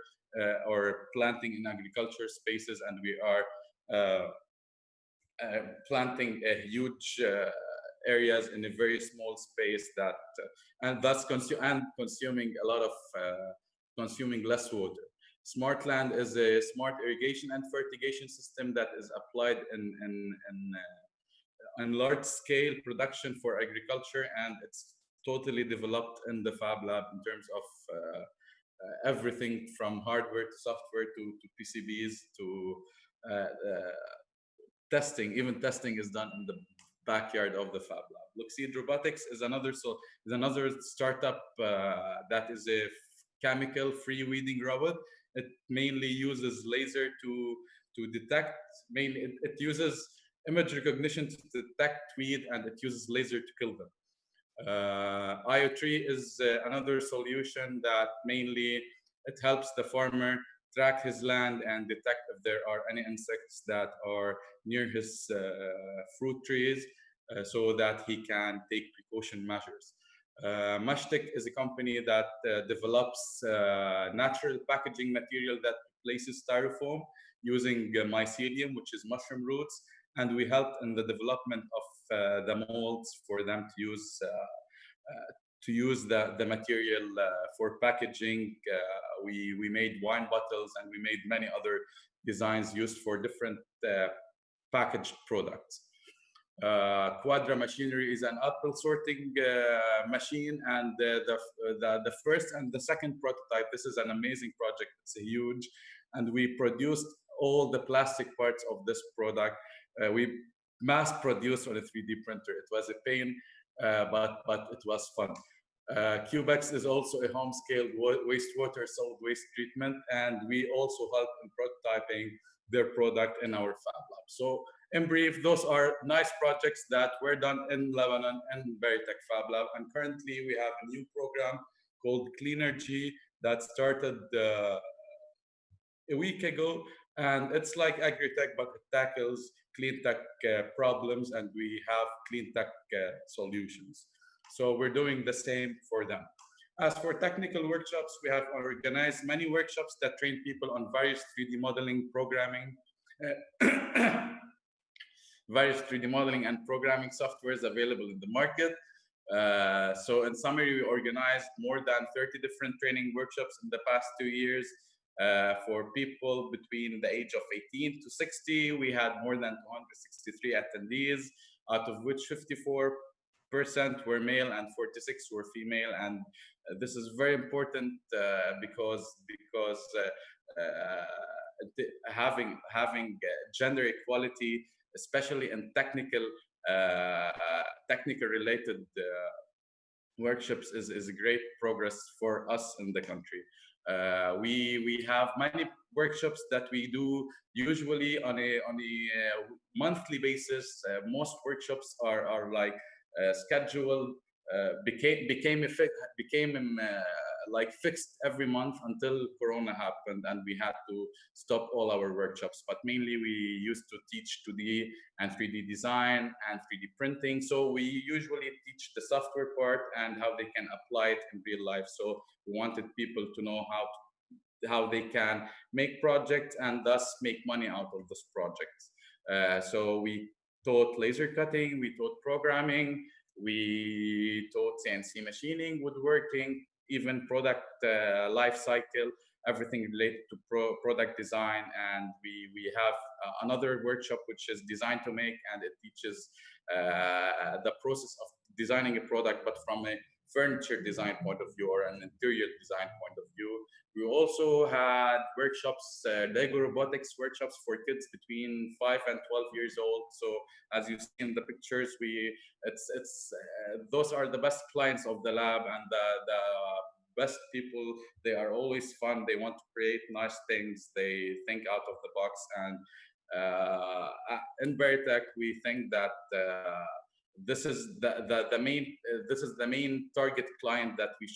or planting in agriculture spaces, and we are planting a areas in a very small space that and thus consuming a lot of consuming less water. Smart land is a smart irrigation and fertigation system that is applied in large scale production for agriculture, and it's totally developed in the Fab Lab in terms of everything from hardware to software to PCBs to testing. Even testing is done in the backyard of the Fab Lab. Luxeed Robotics is another startup that is a chemical free weeding robot. It mainly uses laser to detect. Mainly, it uses image recognition to detect weed, and it uses laser to kill them. IO3 is another solution that mainly it helps the farmer track his land and detect if there are any insects that are near his fruit trees so that he can take precaution measures. Mashtek is a company that develops natural packaging material that replaces styrofoam using mycelium, which is mushroom roots, and we helped in the development of the molds for them to use the material for packaging. We made wine bottles, and we made many other designs used for different packaged products. Quadra Machinery is an apple sorting machine, and the first and the second prototype. This is an amazing project. It's huge, and we produced all the plastic parts of this product. We mass produced on a 3D printer. It was a pain, but it was fun. Cubex is also a home-scale wastewater solid waste treatment, and we also help in prototyping their product in our Fab Lab. So, in brief, those are nice projects that were done in Lebanon and Veritech Fab Lab. And currently, we have a new program called Cleanergy that started a week ago, and it's like agri-tech, but it tackles clean tech problems, and we have clean tech solutions. So we're doing the same for them. As for technical workshops, we have organized many workshops that train people on various 3D modeling, programming, various 3D modeling and programming softwares available in the market. So in summary, we organized more than 30 different training workshops in the past 2 years. For people between the age of 18 to 60, we had more than 263 attendees, out of which 54% were male and 46 were female. And this is very important because having gender equality, especially in technical related workshops, is a great progress for us in the country. We have many workshops that we do usually on a monthly basis. Most workshops are like scheduled, became like fixed every month until Corona happened, and we had to stop all our workshops. But mainly we used to teach 2D and 3D design and 3D printing. So we usually teach the software part and how they can apply it in real life. So we wanted people to know how they can make projects and thus make money out of those projects. So we taught laser cutting, we taught programming, we taught CNC machining, woodworking, even product life cycle, everything related to product design. And we have another workshop which is design to make, and it teaches the process of designing a product, but from a furniture design point of view or an interior design point of view. We also had workshops, Lego robotics workshops for kids between 5 and 12 years old. So as you see in the pictures, those are the best clients of the lab, and the best people. They are always fun. They want to create nice things. They think out of the box. And in Veritech, we think that this is the main target client that we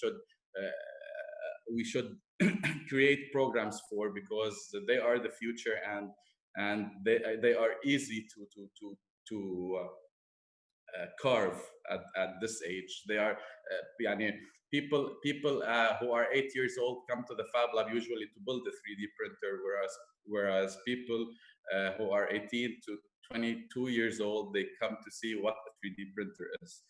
should create programs for, because they are the future, and they are easy to carve at this age. They are people who are 8 years old come to the Fab Lab usually to build a 3D printer, whereas people who are 18 to 22 years old, they come to see what a 3D printer is.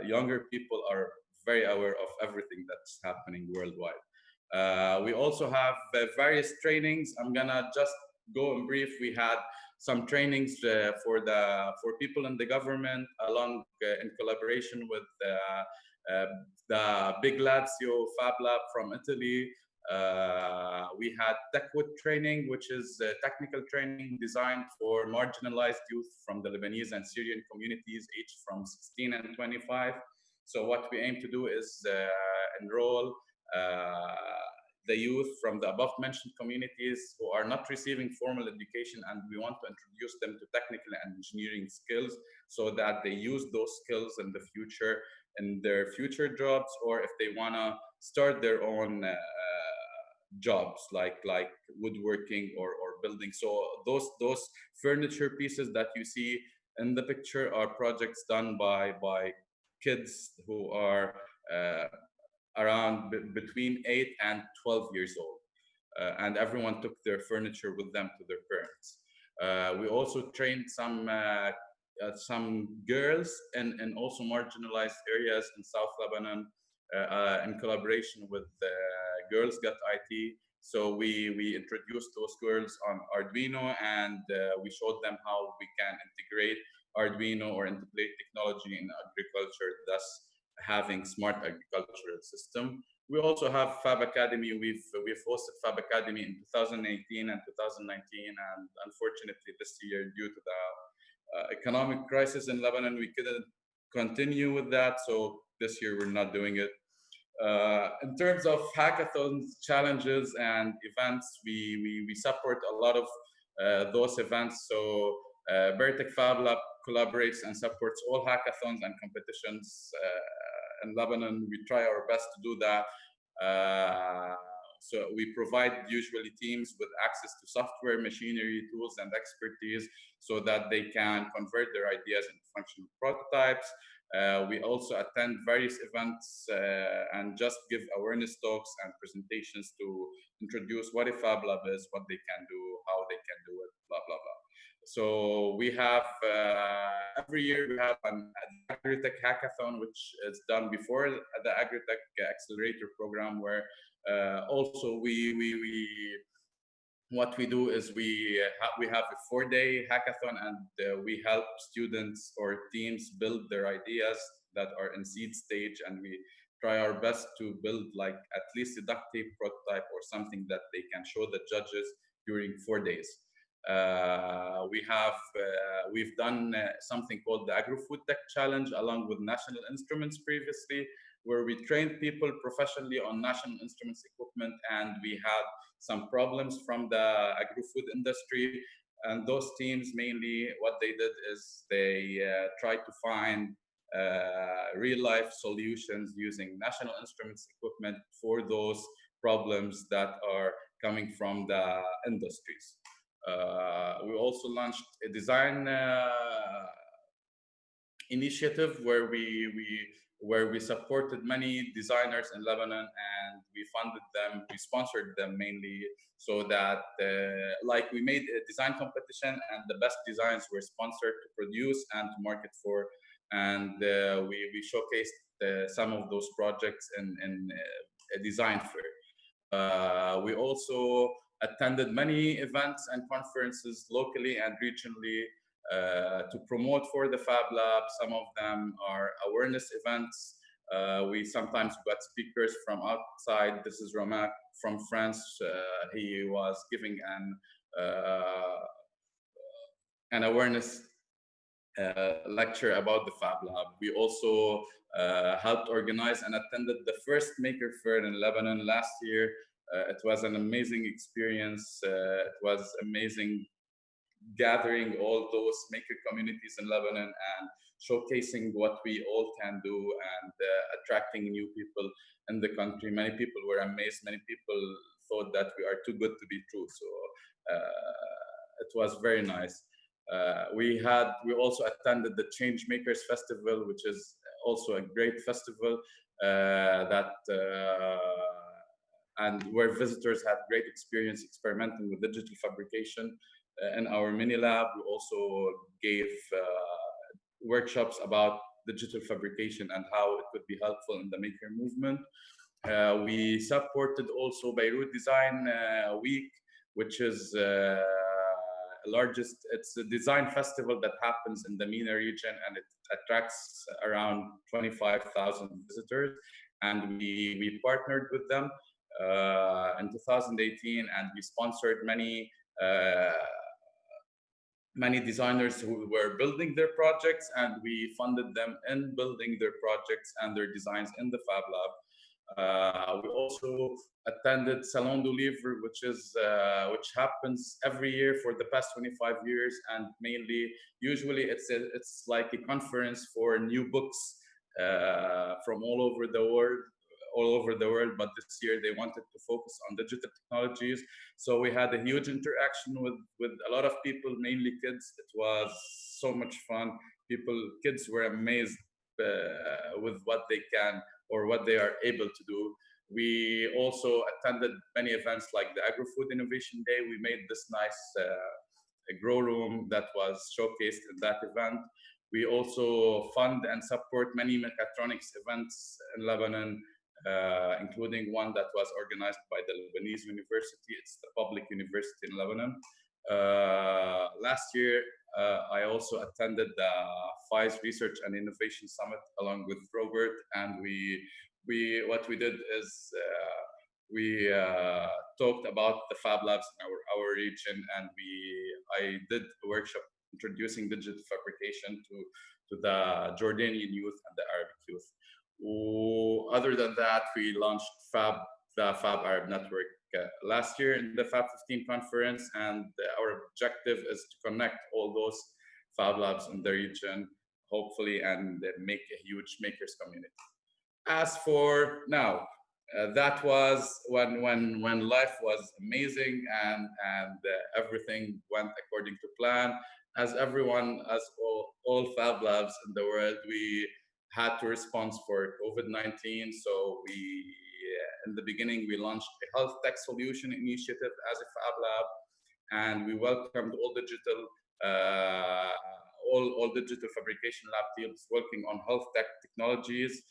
Younger people are very aware of everything that's happening worldwide. We also have various trainings. I'm gonna just go in brief. We had some trainings for people in the government, along in collaboration with the big Lazio Fab Lab from Italy. We had TechWood training, which is technical training designed for marginalized youth from the Lebanese and Syrian communities, aged from 16 and 25. So what we aim to do is enroll the youth from the above mentioned communities who are not receiving formal education, and we want to introduce them to technical and engineering skills so that they use those skills in the future, in their future jobs, or if they want to start their own jobs like woodworking or building. So those furniture pieces that you see in the picture are projects done by kids who are around between 8 and 12 years old, and everyone took their furniture with them to their parents. We also trained some girls in also marginalized areas in South Lebanon in collaboration with Girls Got IT. So we introduced those girls on Arduino, and we showed them how we can integrate Arduino or interplay technology in agriculture, thus having smart agricultural system. We also have Fab Academy. We've hosted Fab Academy in 2018 and 2019, and unfortunately this year, due to the economic crisis in Lebanon, we couldn't continue with that. So this year we're not doing it. In terms of hackathons, challenges, and events, we support a lot of those events. So Bertec Fab Lab collaborates and supports all hackathons and competitions in Lebanon. We try our best to do that. So we provide usually teams with access to software, machinery, tools, and expertise so that they can convert their ideas into functional prototypes. We also attend various events and just give awareness talks and presentations to introduce what a Fab Lab is, what they can do, how they can do it, blah, blah, blah. So we have, every year we have an Agritech hackathon, which is done before the Agritech Accelerator program, where also what we do is we have a 4-day hackathon, and we help students or teams build their ideas that are in seed stage, and we try our best to build like at least a duct tape prototype or something that they can show the judges during 4 days. We've done something called the Agri-Food Tech Challenge along with National Instruments previously, where we trained people professionally on National Instruments equipment, and we had some problems from the agri-food industry. And those teams, mainly what they did is they tried to find real-life solutions using National Instruments equipment for those problems that are coming from the industries. We also launched a design initiative where we supported many designers in Lebanon, and we funded them, we sponsored them mainly, so that like we made a design competition, and the best designs were sponsored to produce and to market for, and we showcased some of those projects in a design fair. We also attended many events and conferences locally and regionally to promote for the Fab Lab. Some of them are awareness events. We sometimes got speakers from outside. This is Romain from France. He was giving an awareness lecture about the Fab Lab. We also helped organize and attended the first Maker Fair in Lebanon last year. It was an amazing experience. It was amazing gathering all those maker communities in Lebanon and showcasing what we all can do, and attracting new people in the country. Many people were amazed. Many people thought that we are too good to be true. So it was very nice. We also attended the Change Makers Festival, which is also a great festival and where visitors had great experience experimenting with digital fabrication. in our mini lab. We also gave workshops about digital fabrication and how it could be helpful in the maker movement. We supported also Beirut Design Week, which is largest, it's a design festival that happens in the MENA region, and it attracts around 25,000 visitors. And we partnered with them in 2018, and we sponsored many designers who were building their projects, and we funded them in building their projects and their designs in the Fab Lab. We also attended Salon du Livre, which happens every year for the past 25 years, and usually it's like a conference for new books from all over the world. But this year they wanted to focus on digital technologies, so we had a huge interaction with a lot of people, mainly kids. It was so much fun. Kids were amazed with what they can or what they are able to do. We also attended many events like the Agri-Food Innovation Day. We made this nice grow room that was showcased in that event. We also fund and support many mechatronics events in Lebanon, including one that was organized by the Lebanese University. It's the public university in Lebanon. Last year, I also attended the FISE Research and Innovation Summit along with Robert, and what we did is we talked about the Fab Labs in our region, and I did a workshop introducing digital fabrication to the Jordanian youth and the Arabic youth. Other than that, we launched the Fab Arab Network last year in the Fab 15 conference, and our objective is to connect all those Fab Labs in the region, hopefully, and make a huge makers community. As for now, that was when life was amazing and everything went according to plan. As all Fab Labs in the world, we had to respond for COVID-19. So in the beginning, we launched a health tech solution initiative as a Fab Lab, and we welcomed all digital fabrication lab teams working on health tech technologies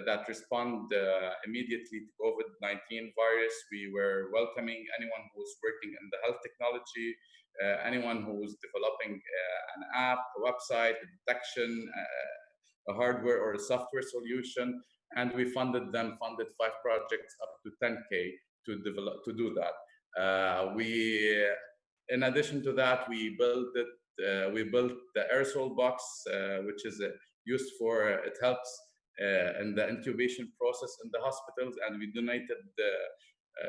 that respond immediately to COVID-19 virus. We were welcoming anyone who's working in the health technology, anyone who's developing an app, a website, a detection, a hardware or a software solution, and we funded 5 projects up to 10K to do that. In addition to that, we built the aerosol box, which is used for, it helps in the incubation process in the hospitals, and we donated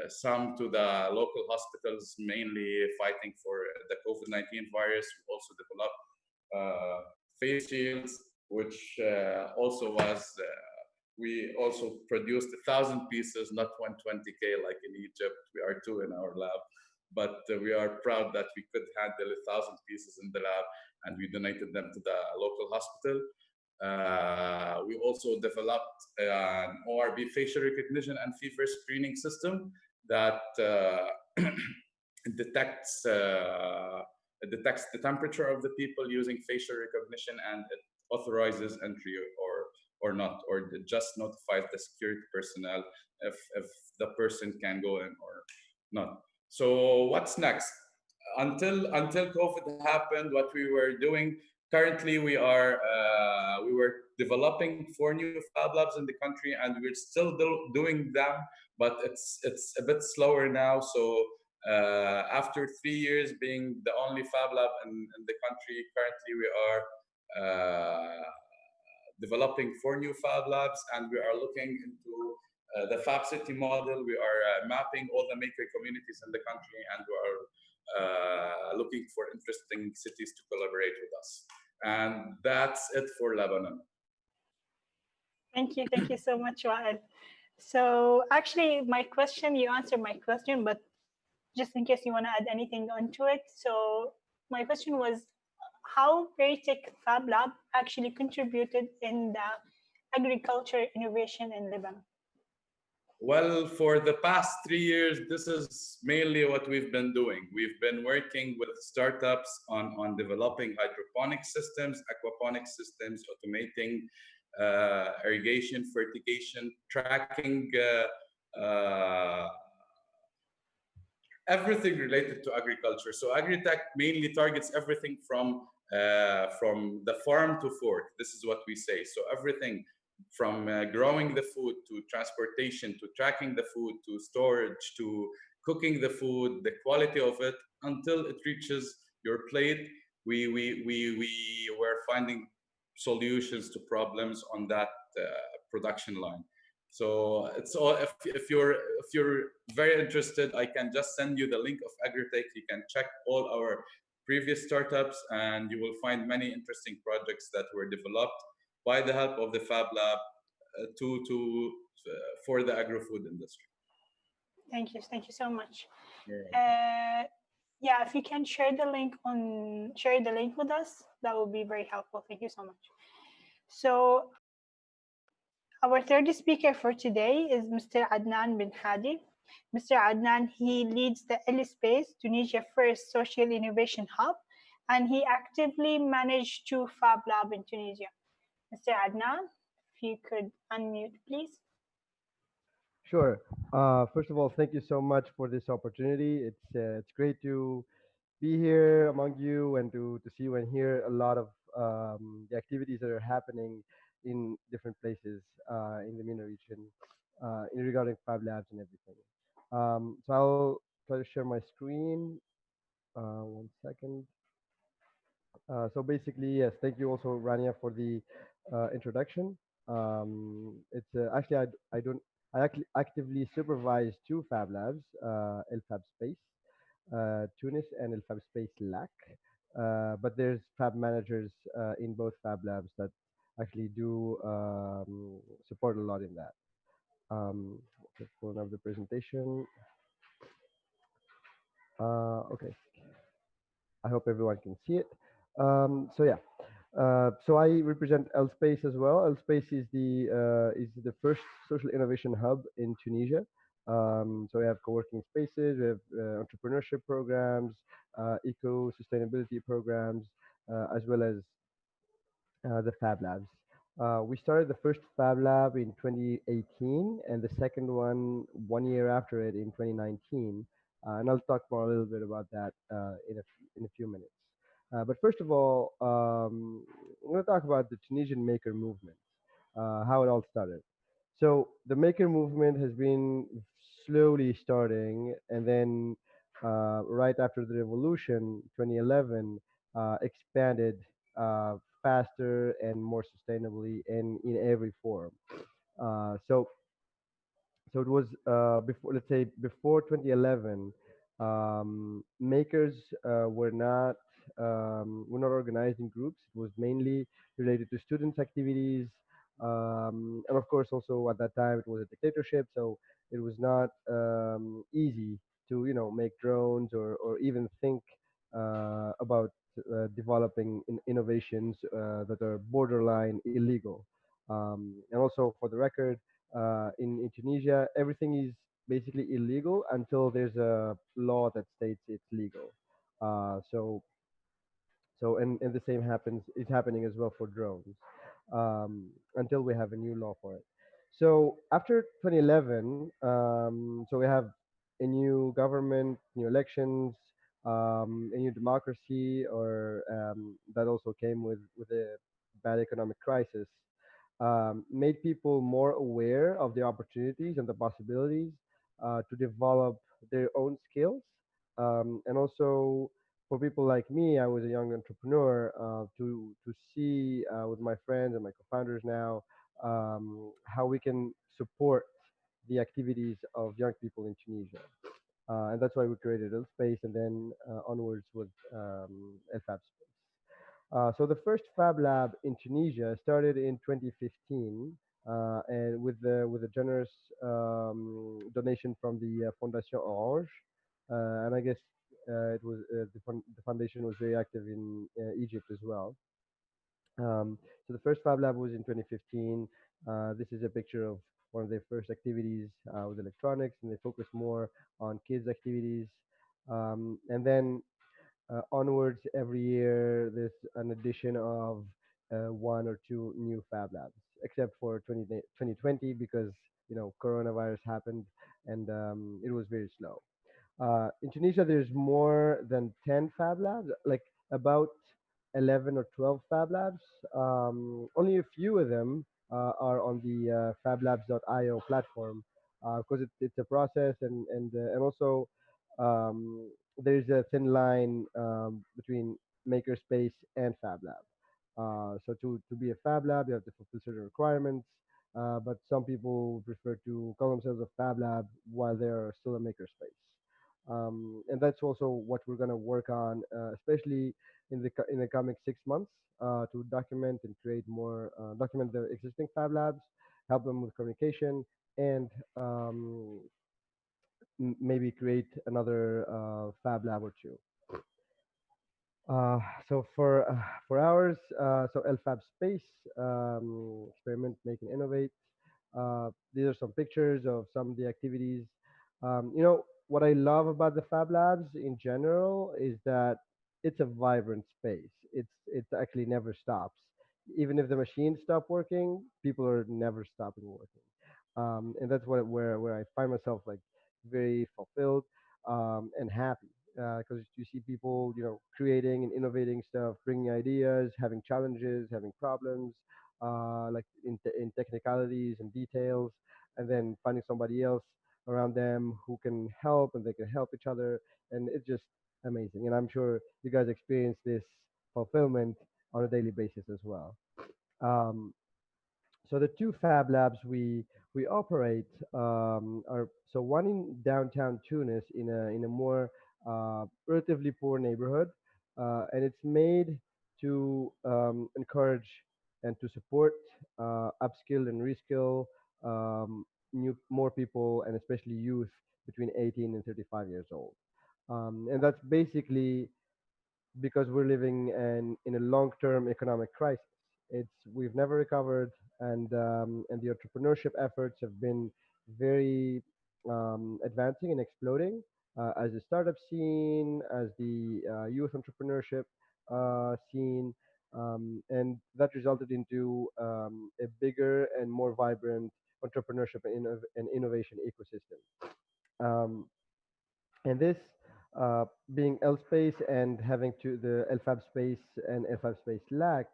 some to the local hospitals, mainly fighting for the COVID-19 virus. We also developed face shields, which also was, we also produced 1,000 pieces, not 120K like in Egypt. We are 2 in our lab, but we are proud that we could handle 1,000 pieces in the lab, and we donated them to the local hospital. We also developed an ORB facial recognition and fever screening system that detects the temperature of the people using facial recognition, and it authorizes entry or not, or just notifies the security personnel if the person can go in or not. So what's next? Until COVID happened, what we were doing, currently we were developing 4 new Fab Labs in the country, and we're still doing them, but it's a bit slower now. So after 3 years being the only Fab Lab in the country, currently we are developing 4 new Fab Labs, and we are looking into the Fab City model. We are mapping all the maker communities in the country, and we are looking for interesting cities to collaborate with us. And that's it for Lebanon. Thank you so much, Wael. So actually, you answered my question, but just in case you want to add anything onto it. So my question was, how Veritech Fab Lab actually contributed in the agriculture innovation in Lebanon? Well, for the past 3 years, this is mainly what we've been doing. We've been working with startups on developing hydroponic systems, aquaponic systems, automating irrigation, fertigation, tracking, everything related to agriculture. So agri-tech mainly targets everything from the farm to fork. This is what we say. So everything from growing the food to transportation to tracking the food to storage to cooking the food, the quality of it until it reaches your plate. We were finding solutions to problems on that production line. So it's all. If you're very interested, I can just send you the link of Agritech. You can check all our previous startups, and you will find many interesting projects that were developed by the help of the Fab Lab for the agro-food industry. Thank you so much. Yeah. Yeah, if you can share the link with us, that would be very helpful. Thank you so much. So our third speaker for today is Mr. Adnan bin Hadi. Mr. Adnan, he leads the L-Space, Tunisia's first social innovation hub, and he actively managed 2 Fab Lab in Tunisia. Mr. Adnan, if you could unmute, please. Sure. First of all, thank you so much for this opportunity. It's great to be here among you and to see and hear a lot of the activities that are happening in different places in the MENA region in regarding Fab Labs and everything. So I'll try to share my screen. 1 second. So basically, yes, thank you also, Rania, for the introduction. It's actually I don't I actually actively supervise 2 Fab Labs, El Fab Space, Tunis, and El Fab Space LAC. But there's Fab managers in both Fab Labs that actually do support a lot in that. Let's pull up the presentation. Okay. I hope everyone can see it. So yeah, so I represent L-Space as well. L-Space is the first social innovation hub in Tunisia. So we have co-working spaces, we have entrepreneurship programs, eco sustainability programs, as well as the Fab Labs. We started the first Fab Lab in 2018 and the second one year after it in 2019. And I'll talk more a little bit about that in a few minutes. But first of all, I'm going to talk about the Tunisian maker movement, how it all started. So the maker movement has been slowly starting, and then right after the revolution, 2011, expanded faster and more sustainably and in every form. So it was before, let's say, before 2011, makers were not organized in groups. It was mainly related to students' activities, and of course, also at that time it was a dictatorship, so it was not easy to make drones or even think about developing innovations that are borderline illegal. And also, for the record, in Tunisia, everything is basically illegal until there's a law that states it's legal. And the same is happening as well for drones until we have a new law for it. So after 2011, so we have a new government, new elections, a new democracy, or that also came with a bad economic crisis, made people more aware of the opportunities and the possibilities to develop their own skills. And also for people like me, I was a young entrepreneur, to see with my friends and my co-founders now how we can support the activities of young people in Tunisia. And that's why we created L-Space and then onwards with FAB Space. So the first Fab Lab in Tunisia started in 2015, and with a generous donation from the Fondation Orange, and I guess it was the foundation was very active in Egypt as well. So the first Fab Lab was in 2015. This is a picture of one of their first activities with electronics, and they focus more on kids' activities. And then onwards, every year there's an addition of one or two new Fab Labs, except for 2020 because coronavirus happened and it was very slow. In Tunisia, there's more than 10 Fab Labs, like about 11 or 12 Fab Labs. Only a few of them are on the fablabs.io platform because it's a process and also there's a thin line between makerspace and Fab Lab. So to be a Fab Lab, you have to fulfill certain requirements. But some people prefer to call themselves a Fab Lab while they're still a makerspace. And that's also what we're going to work on, especially in the coming 6 months, to document and create more, document the existing Fab Labs, help them with communication, and maybe create another Fab Lab or two. Uh, so for ours, so LFAB Space, experiment, make, and innovate. These are some pictures of some of the activities. What I love about the Fab Labs in general is that it's a vibrant space. It actually never stops. Even if the machines stop working, people are never stopping working. And that's where I find myself like very fulfilled and happy because you see people, creating and innovating stuff, bringing ideas, having challenges, having problems, like in technicalities and details, and then finding somebody else around them who can help and they can help each other, and it's just amazing. And I'm sure you guys experience this fulfillment on a daily basis as well. Um, so the two Fab Labs we operate are so one in downtown Tunis in a more relatively poor neighborhood, and it's made to encourage and to support upskill and reskill new more people and especially youth between 18 and 35 years old. And that's basically because we're living in a long-term economic crisis. We've never recovered, and the entrepreneurship efforts have been very advancing and exploding as the startup scene, as the youth entrepreneurship scene, and that resulted into a bigger and more vibrant entrepreneurship and innovation ecosystem. Um, and this being L space and having to the LFAB space and LFAB space lack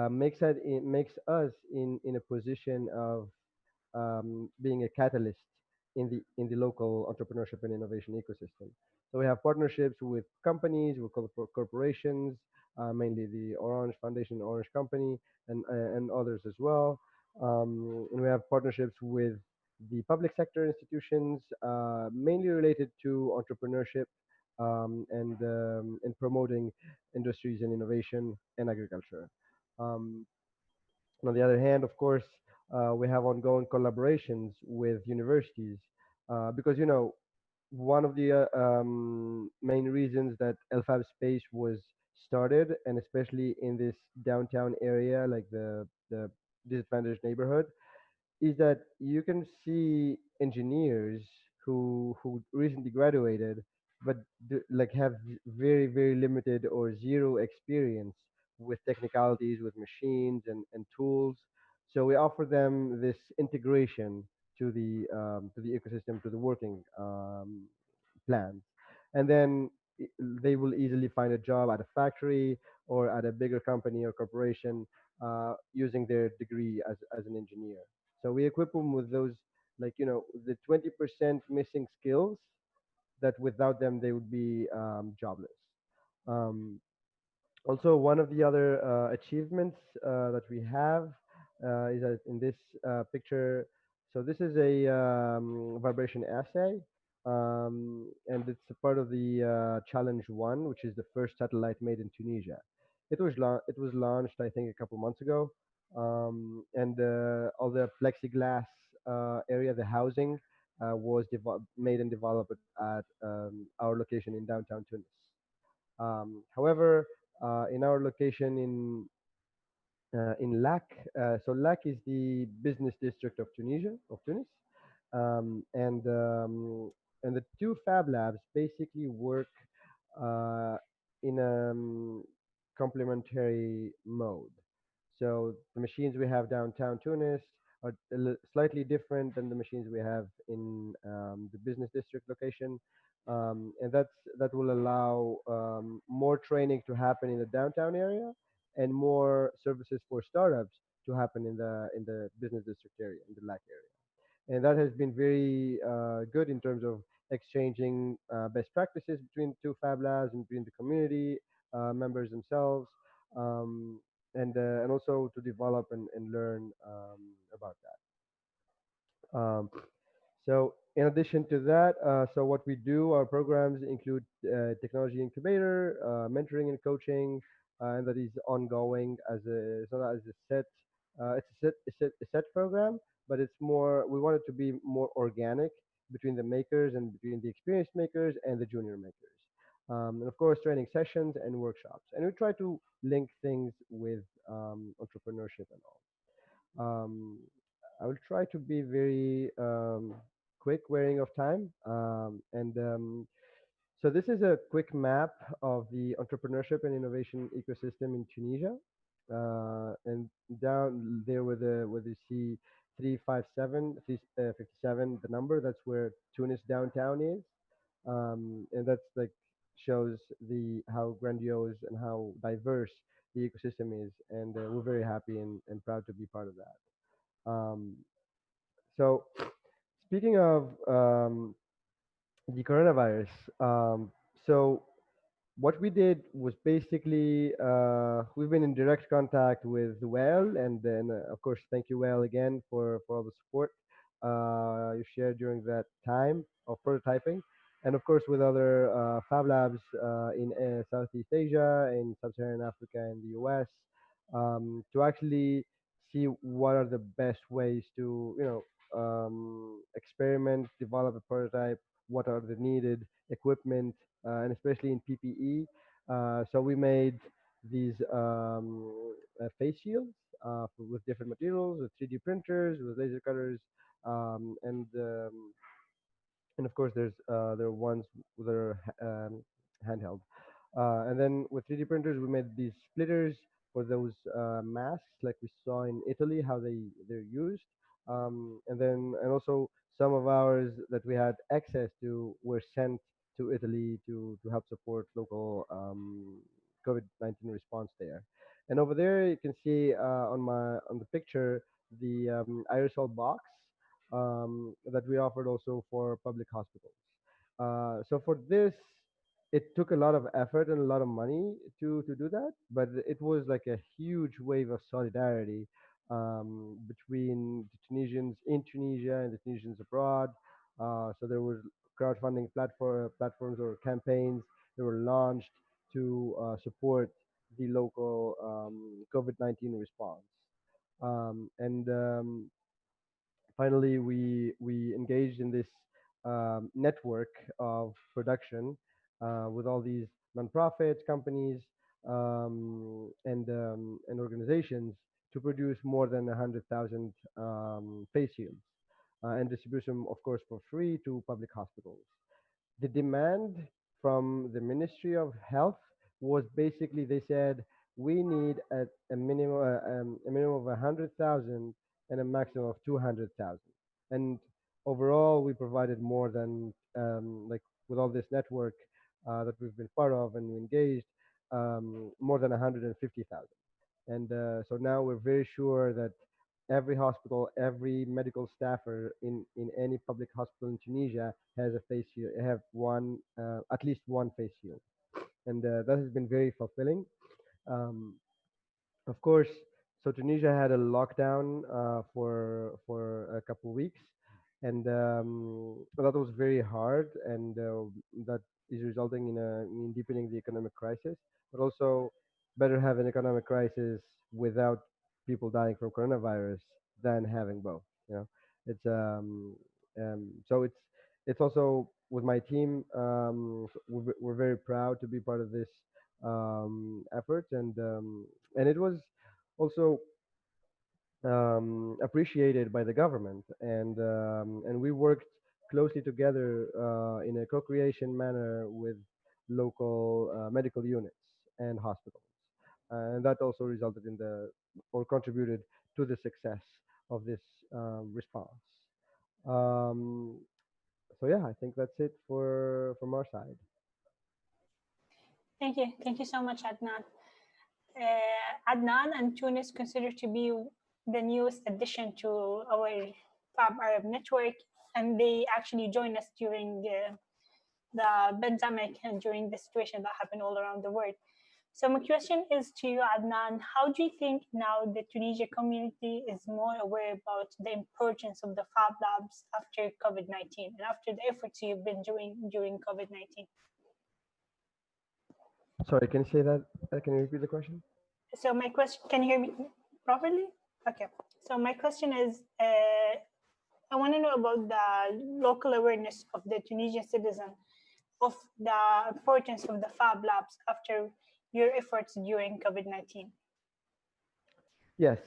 makes us in a position of being a catalyst in the local entrepreneurship and innovation ecosystem. So we have partnerships with companies, with corporations, mainly the Orange Foundation, Orange Company, and others as well. And we have partnerships with the public sector institutions, mainly related to entrepreneurship and promoting industries and innovation and agriculture. Um, on the other hand, of course, we have ongoing collaborations with universities because one of the main reasons that LFAB Space was started, and especially in this downtown area, like the disadvantaged neighborhood, is that you can see engineers who recently graduated but like have very limited or zero experience with technicalities with machines and tools, so we offer them this integration to the ecosystem, to the working plans, and then they will easily find a job at a factory or at a bigger company or corporation using their degree as an engineer. So we equip them with those, like, the 20% missing skills that without them they would be jobless. Um, Also, one of the other achievements that we have is that in this picture, so this is a vibration assay, and it's a part of the Challenge One, which is the first satellite made in Tunisia. It was launched, I think, a couple months ago, and all the plexiglass area, the housing, was made and developed at our location in downtown Tunis. However, in our location in LAC. So LAC is the business district of Tunisia, of Tunis, um, and um, and the two Fab Labs basically work uh, in a complementary mode. So the machines we have downtown Tunis are slightly different than the machines we have in the business district location, and that will allow more training to happen in the downtown area and more services for startups to happen in the business district area, in the LAC area. And that has been very good in terms of exchanging best practices between two Fab Labs and between the community members themselves, um, and also to develop and learn about that. So in addition to that, so what we do, our programs include technology incubator, mentoring and coaching, and that is ongoing as a it's not as a set. It's a set program, but it's more. We want it to be more organic between the makers and between the experienced makers and the junior makers. And of course, training sessions and workshops. And we try to link things with entrepreneurship and all. I will try to be very quick wearing of time. And so this is a quick map of the entrepreneurship and innovation ecosystem in Tunisia. And down there where you see 357, the number, that's where Tunis downtown is. And that's like shows the how grandiose and how diverse the ecosystem is. And we're very happy and proud to be part of that. Um, so, speaking of the coronavirus, um, so what we did was basically we've been in direct contact with Wael, and then of course thank you Wael again for all the support you shared during that time of prototyping, and of course with other Fab Labs in Southeast Asia, in Sub-Saharan Africa, and the US, to actually see what are the best ways to experiment, develop a prototype, what are the needed equipment, and especially in PPE. So we made these face shields with different materials, with 3D printers, with laser cutters, um, and um, and of course there are ones that are handheld. And then with 3D printers, we made these splitters for those masks, like we saw in Italy, how they're used. And also some of ours that we had access to were sent to Italy to help support local COVID-19 response there. And over there, you can see on the picture the aerosol box that we offered also for public hospitals. So for this, it took a lot of effort and a lot of money to do that, but it was like a huge wave of solidarity between the Tunisians in Tunisia and the Tunisians abroad. So there was crowdfunding platforms or campaigns that were launched to support the local COVID-19 response. And finally, we engaged in this network of production with all these nonprofits, companies, and organizations to produce more than 100,000 face shields and distribution, of course, for free to public hospitals. The demand from the Ministry of Health was basically they said we need a minimum of 100,000 and a maximum of 200,000. And overall, we provided more than like with all this network that we've been part of and engaged, more than 150,000. And so now we're very sure that every hospital, every medical staffer in any public hospital in Tunisia has a face shield, have one, at least one face shield. And that has been very fulfilling. Um, of course, so Tunisia had a lockdown for a couple weeks, and that was very hard, and that is resulting in deepening the economic crisis. But also, better have an economic crisis without people dying from coronavirus than having both. You know, it's so it's also with my team. We're very proud to be part of this effort, and it was also appreciated by the government, and we worked closely together in a co-creation manner with local medical units and hospitals, and that also resulted in the or contributed to the success of this response. Um, so yeah, I think that's it for from our side. Thank you so much, Adnan. Adnan and Tunis considered to be the newest addition to our Fab Arab network, and they actually joined us during the pandemic and during the situation that happened all around the world. So my question is to you, Adnan, how do you think now the Tunisia community is more aware about the importance of the Fab Labs after COVID-19 and after the efforts you've been doing during COVID-19? Sorry, can you say that? Can you repeat the question? So my question, can you hear me properly? Okay. So my question is, I want to know about the local awareness of the Tunisian citizen of the importance of the Fab Labs after your efforts during COVID-19. Yes.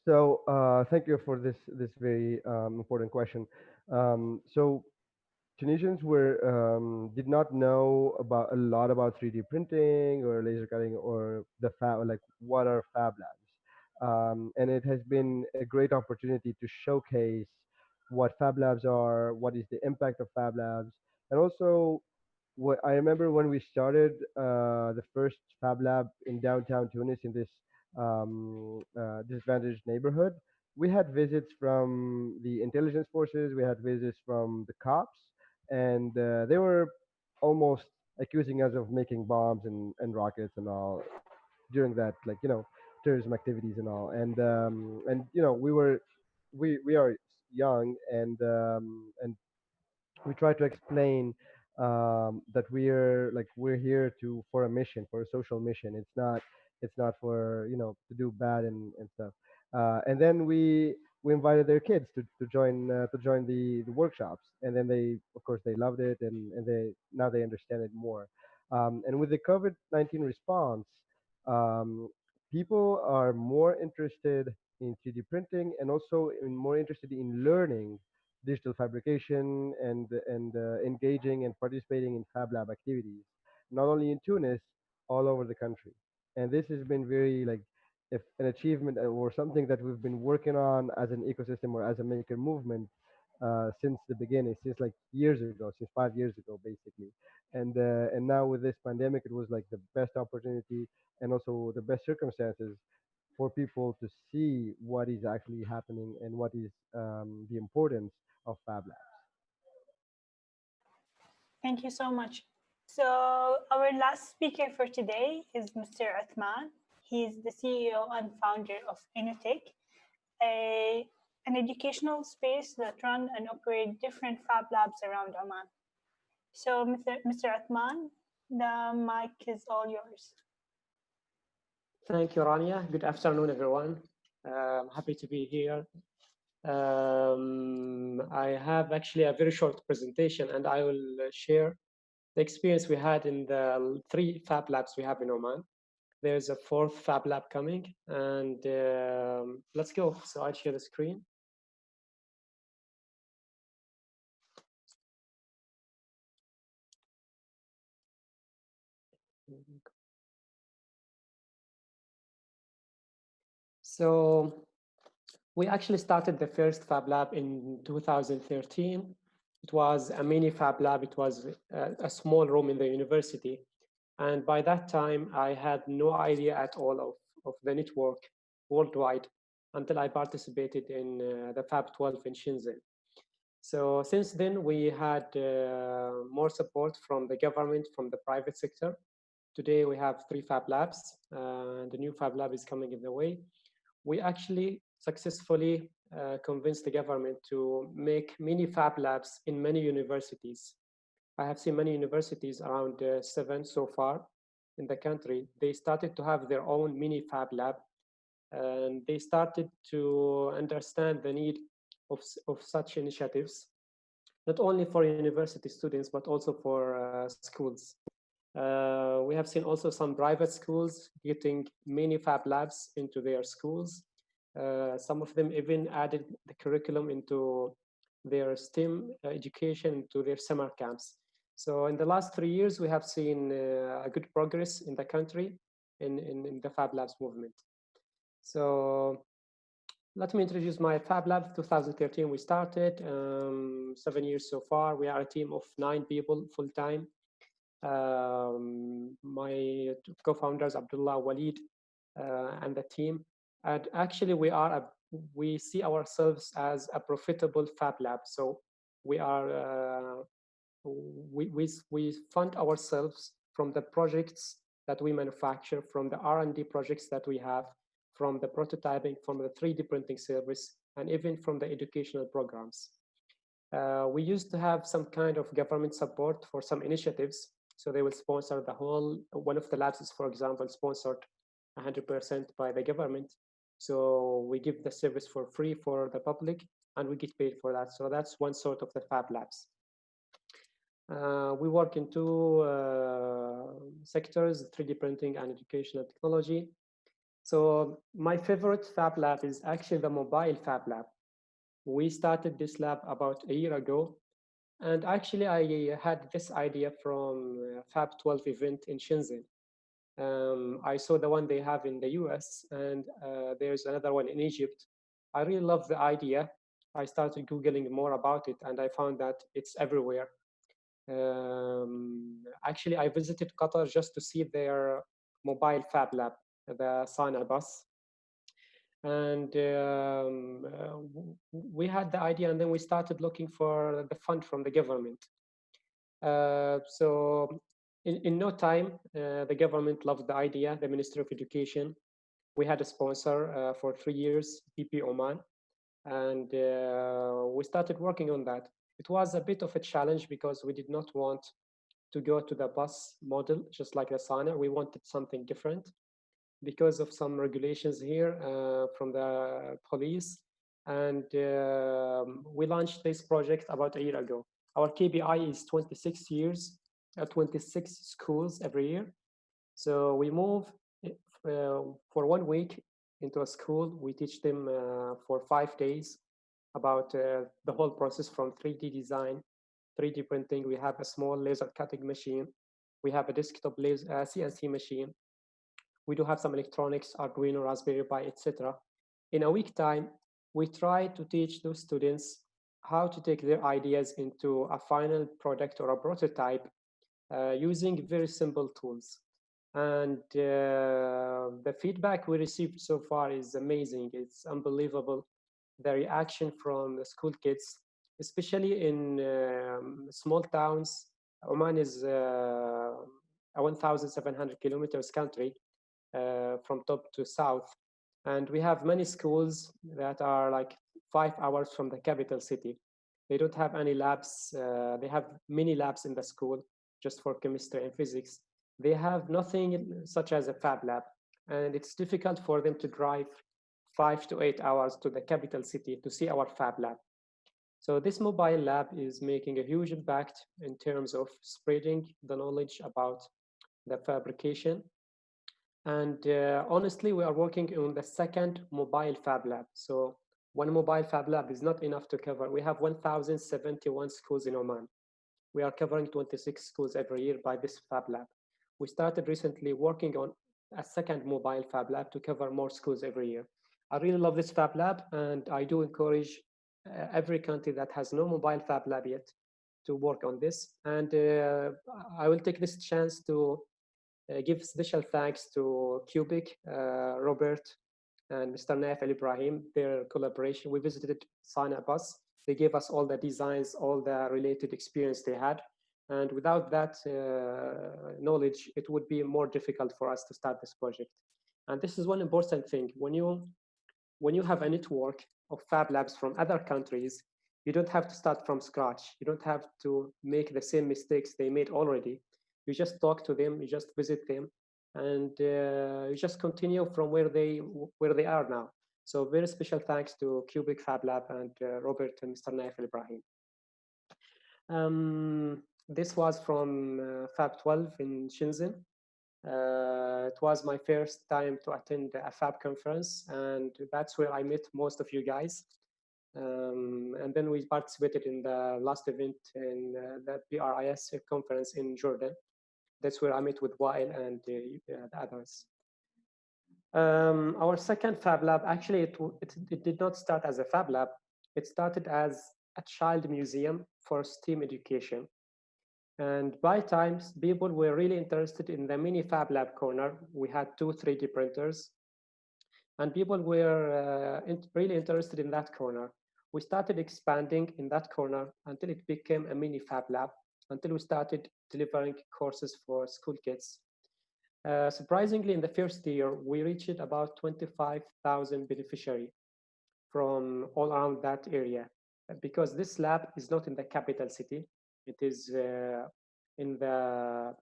So thank you for this very important question. So Tunisians were did not know about a lot about 3D printing or laser cutting or the fab, like what are Fab Labs, and it has been a great opportunity to showcase what Fab Labs are, what is the impact of Fab Labs, and also what I remember when we started the first Fab Lab in downtown Tunis in this disadvantaged neighborhood. We had visits from the intelligence forces, we had visits from the cops, and they were almost accusing us of making bombs and rockets and all during that, like, you know, terrorism activities and all. And you know, we are young, and we try to explain that we're here to for a mission, for a social mission. It's not for, you know, to do bad and stuff. And then we invited their kids to join the workshops, and then they, of course, they loved it, and they now they understand it more. And with the COVID-19 response, people are more interested in 3D printing and also more interested in learning digital fabrication and engaging and participating in Fab Lab activities, not only in Tunis, all over the country. And this has been very like if an achievement or something that we've been working on as an ecosystem or as a maker movement since the beginning, since like years ago, since 5 years ago, basically. And now with this pandemic, it was like the best opportunity and also the best circumstances for people to see what is actually happening and what is the importance of Fab Labs. Thank you so much. So our last speaker for today is Mr. Othman. He's the CEO and founder of Inutech, an educational space that run and operate different Fab Labs around Oman. So Mr. Othman, the mic is all yours. Thank you, Rania. Good afternoon, everyone. I'm happy to be here. I have actually a very short presentation, and I will share the experience we had in the 3 Fab Labs we have in Oman. There's a 4th Fab Lab coming, and let's go. So I'll share the screen. So we actually started the first Fab Lab in 2013. It was a mini Fab Lab. It was a small room in the university. And by that time, I had no idea at all of the network worldwide until I participated in the Fab 12 in Shenzhen. So since then, we had more support from the government, from the private sector. Today, we have 3 Fab Labs. The new Fab Lab is coming in the way. We actually successfully convinced the government to make mini Fab Labs in many universities. I have seen many universities, around 7 so far in the country. They started to have their own mini Fab Lab, and they started to understand the need of such initiatives, not only for university students, but also for schools. We have seen also some private schools getting many Fab Labs into their schools. Some of them even added the curriculum into their STEM education, to their summer camps. So in the last 3 years, we have seen a good progress in the country in the Fab Labs movement. So let me introduce my Fab Lab. 2013 we started, 7 years so far. We are a team of 9 people full-time. My co-founders, Abdullah, Walid, and the team. And actually we see ourselves as a profitable Fab Lab. So we are, we fund ourselves from the projects that we manufacture, from the R&D projects that we have, from the prototyping, from the 3D printing service, and even from the educational programs. We used to have some kind of government support for some initiatives. So they will sponsor the whole, one of the labs is, for example, sponsored 100% by the government. So we give the service for free for the public, and we get paid for that. So that's one sort of the Fab Labs. We work in 2 sectors, 3D printing and educational technology. So my favorite Fab Lab is actually the mobile Fab Lab. We started this lab about a year ago. And actually, I had this idea from Fab 12 event in Shenzhen. I saw the one they have in the US, and there's another one in Egypt. I really love the idea. I started Googling more about it, and I found that it's everywhere. Actually, I visited Qatar just to see their mobile Fab Lab, the Sana bus. And we had the idea, and then we started looking for the fund from the government. So in no time, the government loved the idea, the Ministry of Education. We had a sponsor for 3 years, PP Oman, and we started working on that. It was a bit of a challenge because we did not want to go to the bus model, just like the Sana. We wanted something different because of some regulations here from the police. And we launched this project about a year ago. Our KPI is 26 years, 26 schools every year. So we move for 1 week into a school. We teach them for 5 days about the whole process from 3D design, 3D printing. We have a small laser cutting machine. We have a desktop laser, CNC machine. We do have some electronics, Arduino, Raspberry Pi, etc. In a week time, we try to teach those students how to take their ideas into a final product or a prototype using very simple tools. And the feedback we received so far is amazing. It's unbelievable. The reaction from the school kids, especially in small towns. Oman is a 1,700 kilometers country from top to south. And we have many schools that are like 5 hours from the capital city. They don't have any labs. They have mini labs in the school just for chemistry and physics. They have nothing such as a Fab Lab. And it's difficult for them to drive 5 to 8 hours to the capital city to see our Fab Lab. So this mobile lab is making a huge impact in terms of spreading the knowledge about the fabrication. And honestly, we are working on the second mobile Fab Lab. So one mobile Fab Lab is not enough to cover. We have 1,071 schools in Oman. We are covering 26 schools every year by this Fab Lab. We started recently working on a second mobile Fab Lab to cover more schools every year. I really love this Fab Lab, and I do encourage every country that has no mobile Fab Lab yet to work on this. And I will take this chance to give special thanks to Cubic, Robert, and Mr. Naif Al Ibrahim, their collaboration. We visited Sana Bus. They gave us all the designs, all the related experience they had. And without that knowledge, it would be more difficult for us to start this project. And this is one important thing. When you have a network of Fab Labs from other countries, you don't have to start from scratch. You don't have to make the same mistakes they made already. You just talk to them, you just visit them, and you just continue from where they are now. So very special thanks to Cubic Fab Lab and Robert and Mr. Naif Al Ibrahim. This was from Fab 12 in Shenzhen. It was my first time to attend a Fab conference, and that's where I met most of you guys. And then we participated in the last event in the PRIS conference in Jordan. That's where I met with Wael and the others. Our second Fab Lab, actually, it did not start as a Fab Lab. It started as a child museum for STEAM education. And by times, people were really interested in the mini Fab Lab corner. We had 2 3D printers, and people were really interested in that corner. We started expanding in that corner until it became a mini Fab Lab, until we started delivering courses for school kids. Surprisingly, in the first year, we reached about 25,000 beneficiaries from all around that area, because this lab is not in the capital city. It is in the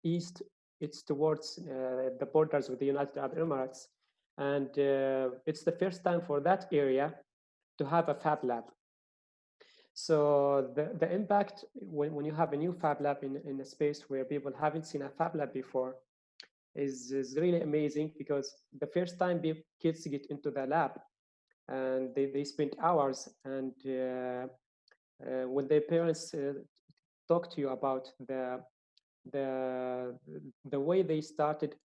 east. It's towards the borders with the United Arab Emirates. And it's the first time for that area to have a Fab Lab. So the impact when you have a new Fab Lab in a space where people haven't seen a Fab Lab before is really amazing, because the first time kids get into the lab and they spend hours, and when their parents talk to you about the way they started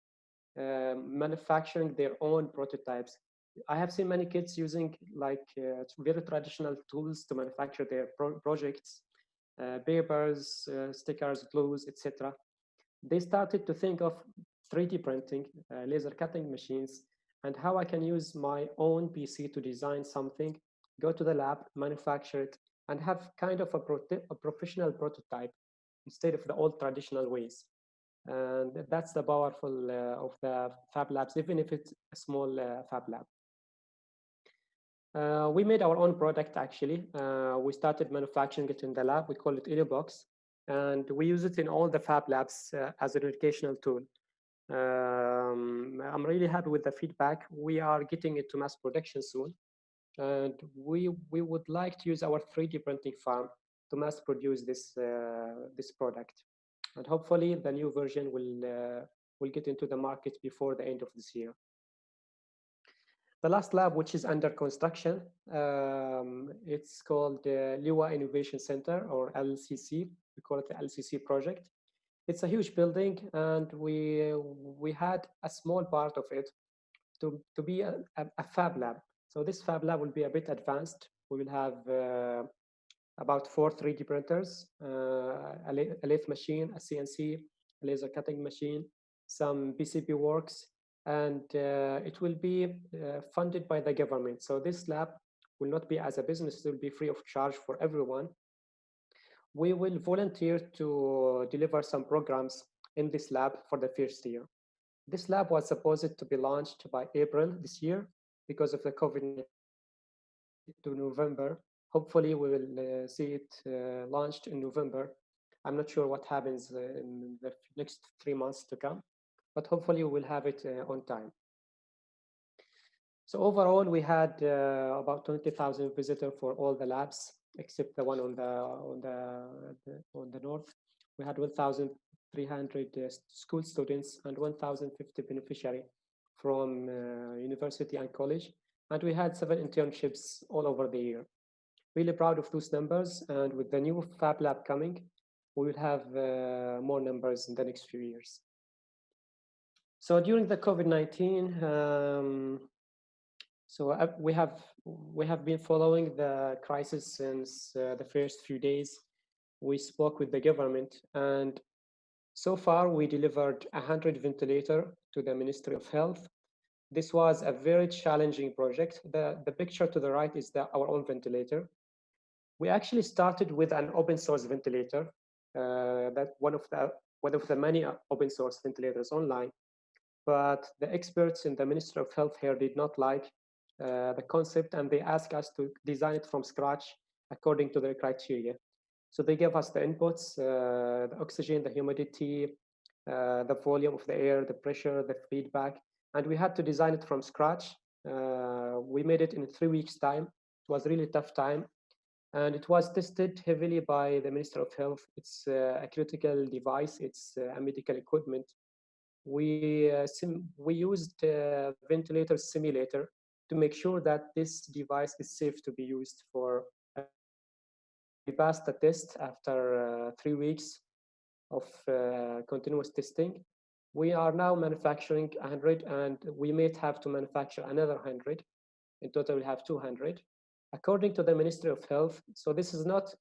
manufacturing their own prototypes. I have seen many kids using like very traditional tools to manufacture their projects, papers, stickers, glues, etc. They started to think of 3D printing, laser cutting machines, and how I can use my own PC to design something, go to the lab, manufacture it, and have kind of a professional prototype instead of the old traditional ways. And that's the powerful of the Fab Labs, even if it's a small Fab Lab. We made our own product, actually. We started manufacturing it in the lab. We call it Box, and we use it in all the Fab Labs as an educational tool. I'm really happy with the feedback. We are getting into mass production soon, and we would like to use our 3D printing farm to mass produce this product, and hopefully the new version will get into the market before the end of this year. The last lab, which is under construction, it's called the Liwa Innovation Center, or LCC. We call it the LCC project. It's a huge building, and we had a small part of it to be a Fab Lab. So this Fab Lab will be a bit advanced. We will have about 4 3D printers, a lathe machine, a CNC, a laser cutting machine, some PCB works, and it will be funded by the government. So this lab will not be as a business, it will be free of charge for everyone. We will volunteer to deliver some programs in this lab for the first year. This lab was supposed to be launched by April this year. Because of the COVID to November. Hopefully we will see it launched in November. I'm not sure what happens in the next 3 months to come, but hopefully we will have it on time. So overall, we had about 20,000 visitors for all the labs, except the one on the north. We had 1,300 school students and 1,050 beneficiaries from university and college. And we had 7 internships all over the year. Really proud of those numbers. And with the new Fab Lab coming, we will have more numbers in the next few years. So during the COVID-19, we have been following the crisis since the first few days. We spoke with the government, and so far we delivered 100 ventilators to the Ministry of Health. This was a very challenging project. The picture to the right is our own ventilator. We actually started with an open source ventilator, that one of the many open source ventilators online. But the experts in the Ministry of Health here did not like the concept, and they asked us to design it from scratch according to their criteria. So they gave us the inputs, the oxygen, the humidity, the volume of the air, the pressure, the feedback, and we had to design it from scratch. We made it in 3 weeks' time. It was really tough time. And it was tested heavily by the Minister of Health. It's a critical device. It's a medical equipment. We used a ventilator simulator to make sure that this device is safe to be used for. We passed the test after 3 weeks of continuous testing. We are now manufacturing 100, and we may have to manufacture another 100. In total, we have 200. According to the Ministry of Health, so this is not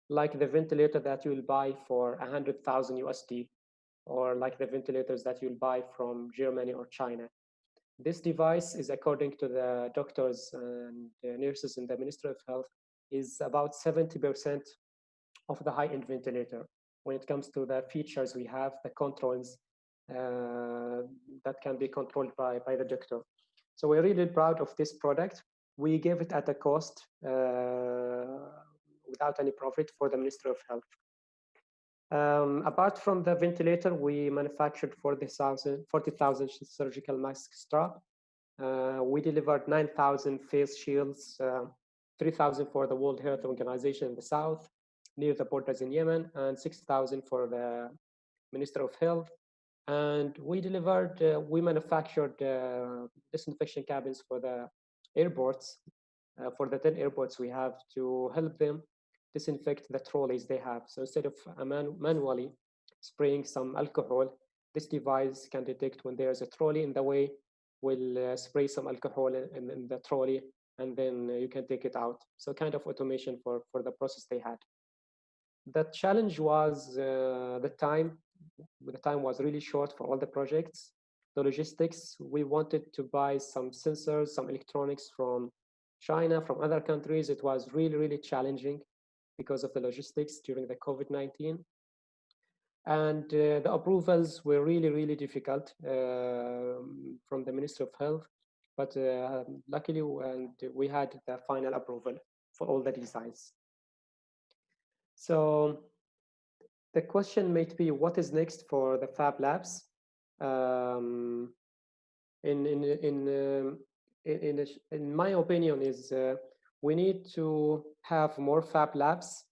like the ventilator that you will buy for 100,000 USD, or like the ventilators that you'll buy from Germany or China. This device is, according to the doctors and the nurses in the Ministry of Health, is about 70% of the high-end ventilator when it comes to the features we have, the controls that can be controlled by the doctor. So we're really proud of this product. We gave it at a cost without any profit for the Ministry of Health. Apart from the ventilator, we manufactured 40,000 surgical mask strap. We delivered 9,000 face shields, 3,000 for the World Health Organization in the south, near the borders in Yemen, and 6,000 for the Minister of Health. And we manufactured disinfection cabins for the airports, for the 10 airports we have, to help them disinfect the trolleys they have. So instead of manually spraying some alcohol, this device can detect when there's a trolley in the way, will spray some alcohol in the trolley, and then you can take it out. So kind of automation for the process they had. The challenge was the time. The time was really short for all the projects. The logistics, we wanted to buy some sensors, some electronics from China, from other countries. It was really, really challenging because of the logistics during the COVID-19. And the approvals were really, really difficult from the Ministry of Health. But luckily, we had the final approval for all the designs. So the question might be, what is next for the Fab Labs? In my opinion, is we need to have more Fab Labs.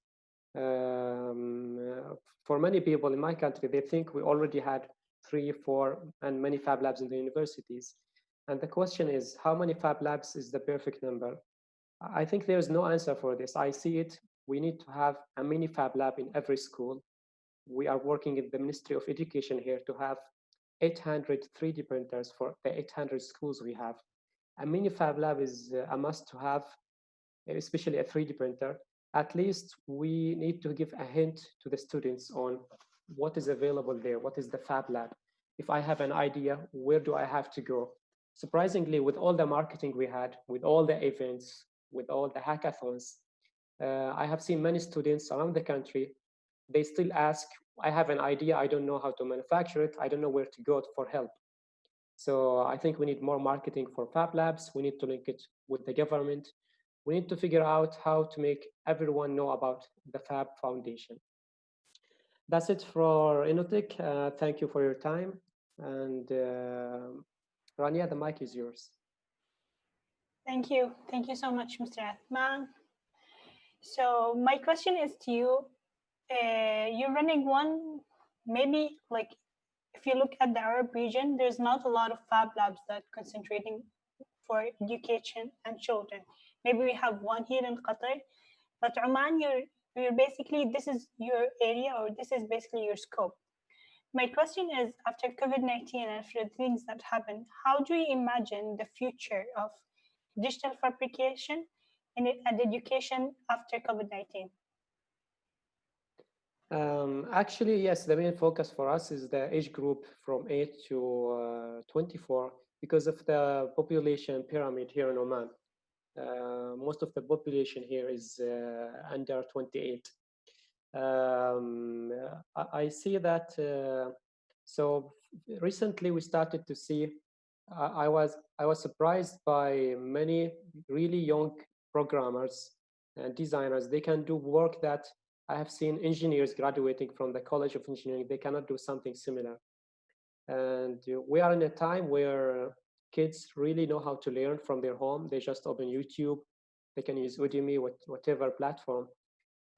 For many people in my country, they think we already had 3, 4, and many Fab Labs in the universities. And the question is, how many Fab Labs is the perfect number? I think there's no answer for this. I see it. We need to have a mini Fab Lab in every school. We are working in the Ministry of Education here to have 800 3D printers for the 800 schools we have. A mini Fab Lab is a must to have, especially a 3D printer. At least we need to give a hint to the students on what is available there, what is the Fab Lab. If I have an idea, where do I have to go? Surprisingly, with all the marketing we had, with all the events, with all the hackathons, I have seen many students around the country, they still ask, I have an idea, I don't know how to manufacture it, I don't know where to go for help. So I think we need more marketing for Fab Labs. We need to link it with the government. We need to figure out how to make everyone know about the Fab Foundation. That's it for Innotek. Thank you for your time. And Rania, the mic is yours. Thank you. Thank you so much, Mr. Othman. So my question is to you. You're running one, maybe like if you look at the Arab region, there's not a lot of Fab Labs that concentrating for education and children. Maybe we have one here in Qatar, but Oman, you're basically, this is your area, or this is basically your scope. My question is, after COVID-19 and after the things that happened, how do you imagine the future of digital fabrication and education after COVID-19? Actually, yes, the main focus for us is the age group from 8 to 24 because of the population pyramid here in Oman. Most of the population here is under 28. I see that, so recently we started to see, I was surprised by many really young programmers and designers. They can do work that I have seen engineers graduating from the College of Engineering, they cannot do something similar. And we are in a time where kids really know how to learn from their home. They just open YouTube, They can use Udemy, whatever platform.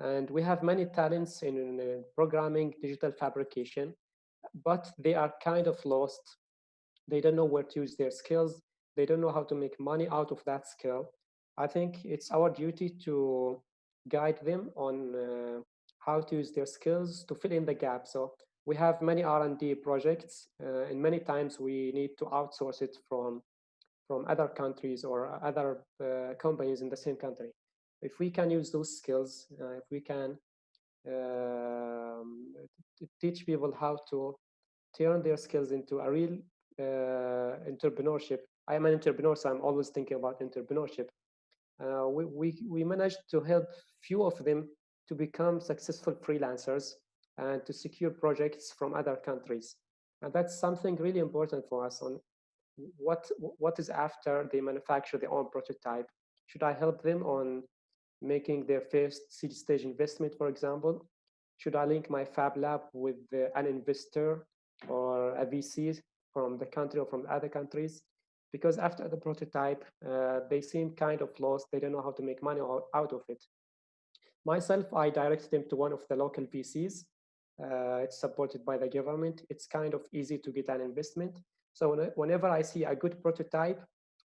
And we have many talents in programming, digital fabrication, but they are kind of lost. They don't know where to use their skills. They don't know how to make money out of that skill. I think it's our duty to guide them on how to use their skills to fill in the gap. So we have many R&D projects, and many times we need to outsource it from other countries or other companies in the same country. If we can use those skills, if we can teach people how to turn their skills into a real entrepreneurship. I am an entrepreneur, so I'm always thinking about entrepreneurship. We managed to help few of them to become successful freelancers and to secure projects from other countries. And that's something really important for us on what is after they manufacture their own prototype. Should I help them on making their first seed stage investment, for example? Should I link my Fab Lab with an investor or a VC from the country or from other countries? Because after the prototype, they seem kind of lost. They don't know how to make money out of it. Myself, I directed them to one of the local VCs. It's supported by the government. It's kind of easy to get an investment. So whenever I see a good prototype,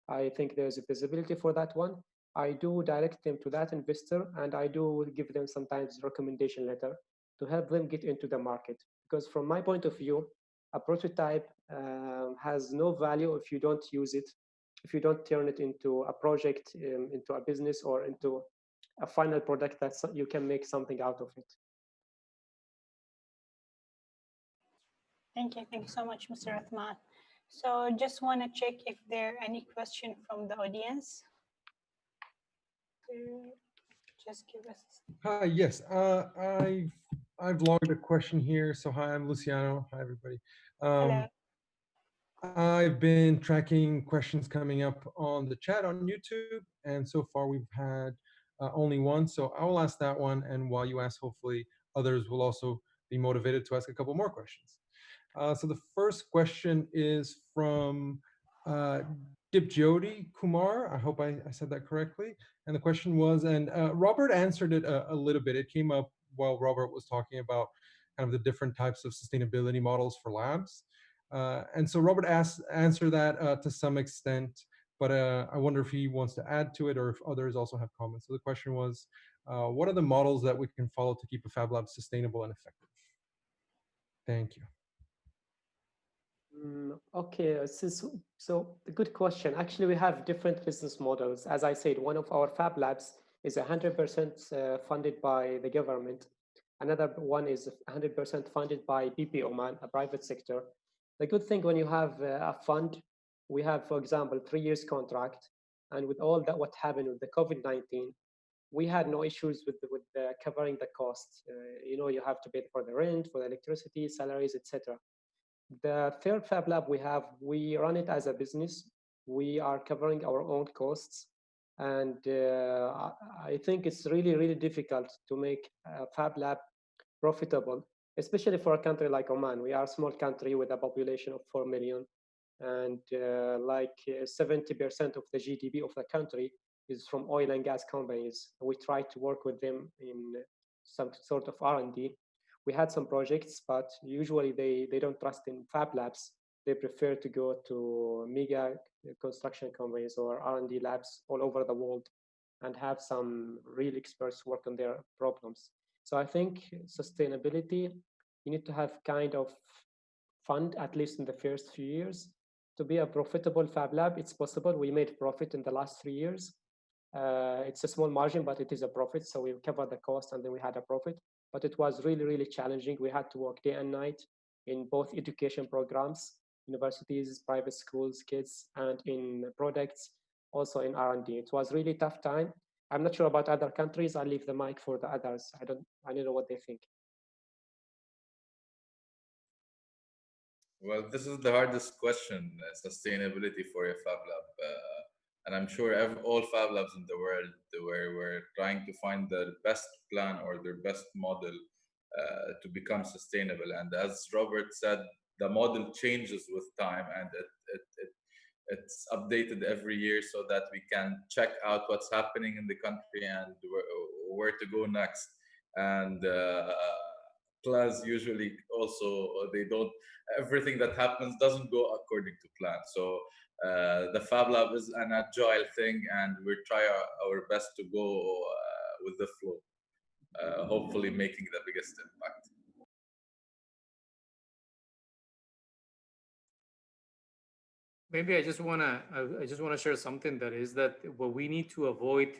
I think there's a visibility for that one. I do direct them to that investor, and I do give them sometimes recommendation letter to help them get into the market. Because from my point of view, a prototype has no value if you don't use it, if you don't turn it into a project, into a business, or into a final product that you can make something out of it. Thank you so much, Mr. Othman. So just want to check if there are any questions from the audience. Just give us. Hi, yes. I've logged a question here. So hi, I'm Luciano. Hi, everybody. Hello. I've been tracking questions coming up on the chat on YouTube, and so far we've had only one. So I will ask that one, and while you ask, hopefully others will also be motivated to ask a couple more questions. So the first question is from Dipjyoti Kumar. I hope I said that correctly. And the question was, and Robert answered it a little bit. It came up while Robert was talking about kind of the different types of sustainability models for labs. And so Robert answered that to some extent, but I wonder if he wants to add to it or if others also have comments. So the question was, what are the models that we can follow to keep a Fab Lab sustainable and effective? Thank you. Okay, so a good question. Actually, we have different business models. As I said, one of our Fab Labs is 100% funded by the government. Another one is 100% funded by BP Oman, a private sector. The good thing when you have a fund, we have, for example, 3 years contract, and with all that what happened with the COVID-19, we had no issues with covering the costs. You know, you have to pay for the rent, for the electricity, salaries, etc. The third Fab Lab we run it as a business. We are covering our own costs. And I think it's really, really difficult to make a Fab Lab profitable, especially for a country like Oman. We are a small country with a population of 4 million. And 70% of the GDP of the country is from oil and gas companies. We try to work with them in some sort of R&D. We had some projects, but usually they don't trust in Fab Labs. They prefer to go to mega construction companies or R&D labs all over the world and have some real experts work on their problems. So I think sustainability, you need to have kind of fund, at least in the first few years. To be a profitable Fab Lab, it's possible. We made profit in the last 3 years. It's a small margin, but it is a profit. So we covered the cost and then we had a profit. But it was really, really challenging. We had to work day and night in both education programs, universities, private schools, kids, and in products, also in R&D. It was really tough time. I'm not sure about other countries. I'll leave the mic for the others. I don't know what they think. Well, this is the hardest question, sustainability for a Fab Lab. And I'm sure all Fab Labs in the world were trying to find their best plan or their best model to become sustainable. And as Robert said, the model changes with time, and it's updated every year so that we can check out what's happening in the country and where to go next. And plans usually also they don't everything that happens doesn't go according to plan. So the Fab Lab is an agile thing, and we try our best to go with the flow, hopefully making the biggest impact. Maybe I just wanna share something that is that what we need to avoid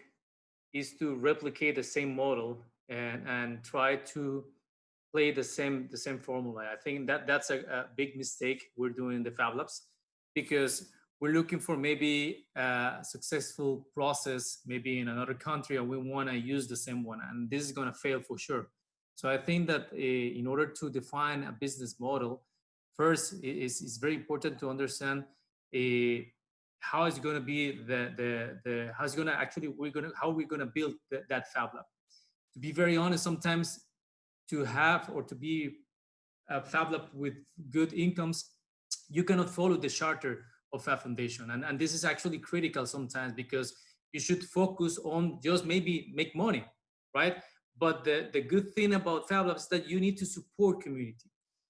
is to replicate the same model and try to play the same formula. I think that that's a big mistake we're doing in the Fab Labs, because we're looking for maybe a successful process maybe in another country, and we want to use the same one, and this is going to fail for sure. So I think that in order to define a business model, first it's very important to understand how it's going to be the how it's going to actually how we're going to build that Fab Lab. To be very honest, sometimes to have or to be a Fab Lab with good incomes, you cannot follow the charter of a foundation. And this is actually critical sometimes, because you should focus on just maybe make money, right? But the good thing about Fab Labs is that you need to support community.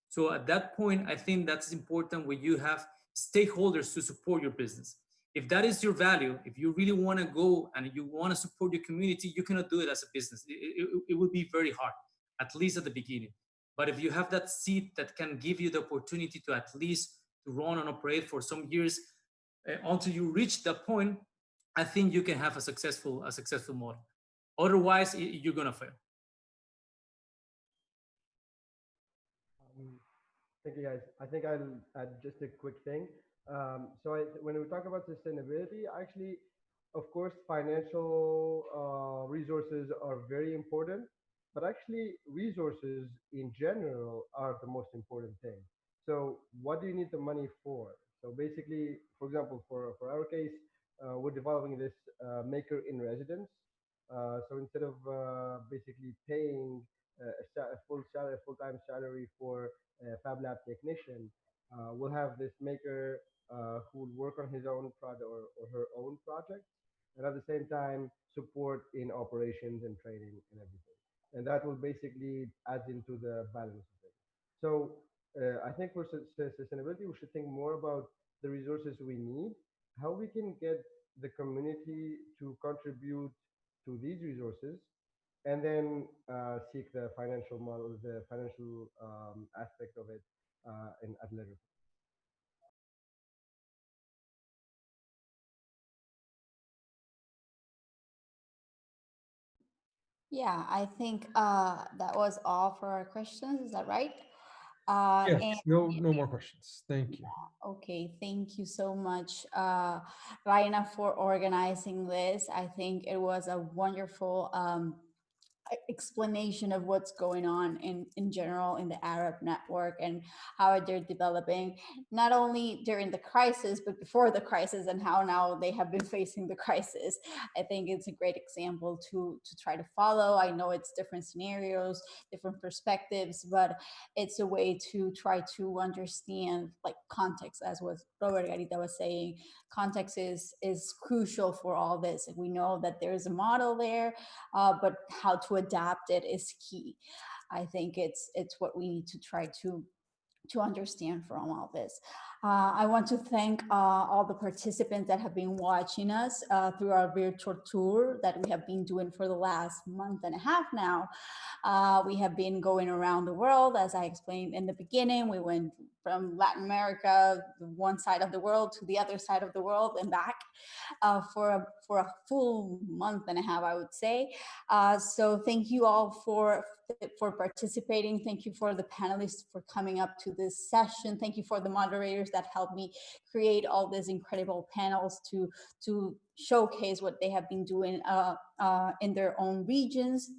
So at that point, I think that's important when you have stakeholders to support your business. If that is your value, if you really want to go and you want to support your community, you cannot do it as a business. It will be very hard, at least at the beginning. But if you have that seed that can give you the opportunity to at least to run and operate for some years until you reach that point, I think you can have a successful model. Otherwise, you're gonna fail. Thank you, guys. I think I'll add just a quick thing. When we talk about sustainability, actually, of course, financial resources are very important, but actually, resources in general are the most important thing. So, what do you need the money for? So, basically, for example, for our case, we're developing this maker in residence. So instead of basically paying a full-time salary for a Fab Lab technician, we'll have this maker who will work on his own project or her own project, and at the same time support in operations and training and everything. And that will basically add into the balance of it. So I think for sustainability, we should think more about the resources we need, how we can get the community to contribute to these resources, and then seek the financial model, the financial aspect of it in at later. Yeah, I think that was all for our questions. Is that right? Yes, And no more questions. Thank you. okay, thank you so much, Riana, for organizing this. I think it was a wonderful explanation of what's going on in general in the Arab network and how they're developing, not only during the crisis, but before the crisis, and how now they have been facing the crisis. I think it's a great example to try to follow. I know it's different scenarios, different perspectives, but it's a way to try to understand like context, as was Robert Garita was saying. Context is crucial for all this. We know that there's a model there, but how to adapt it is key. I think it's what we need to try to understand from all this. I want to thank all the participants that have been watching us through our virtual tour that we have been doing for the last month and a half now. We have been going around the world, as I explained in the beginning. We went from Latin America, one side of the world, to the other side of the world and back for a full month and a half, I would say. So thank you all for participating. Thank you for the panelists for coming up to this session. Thank you for the moderators that helped me create all these incredible panels to showcase what they have been doing in their own regions.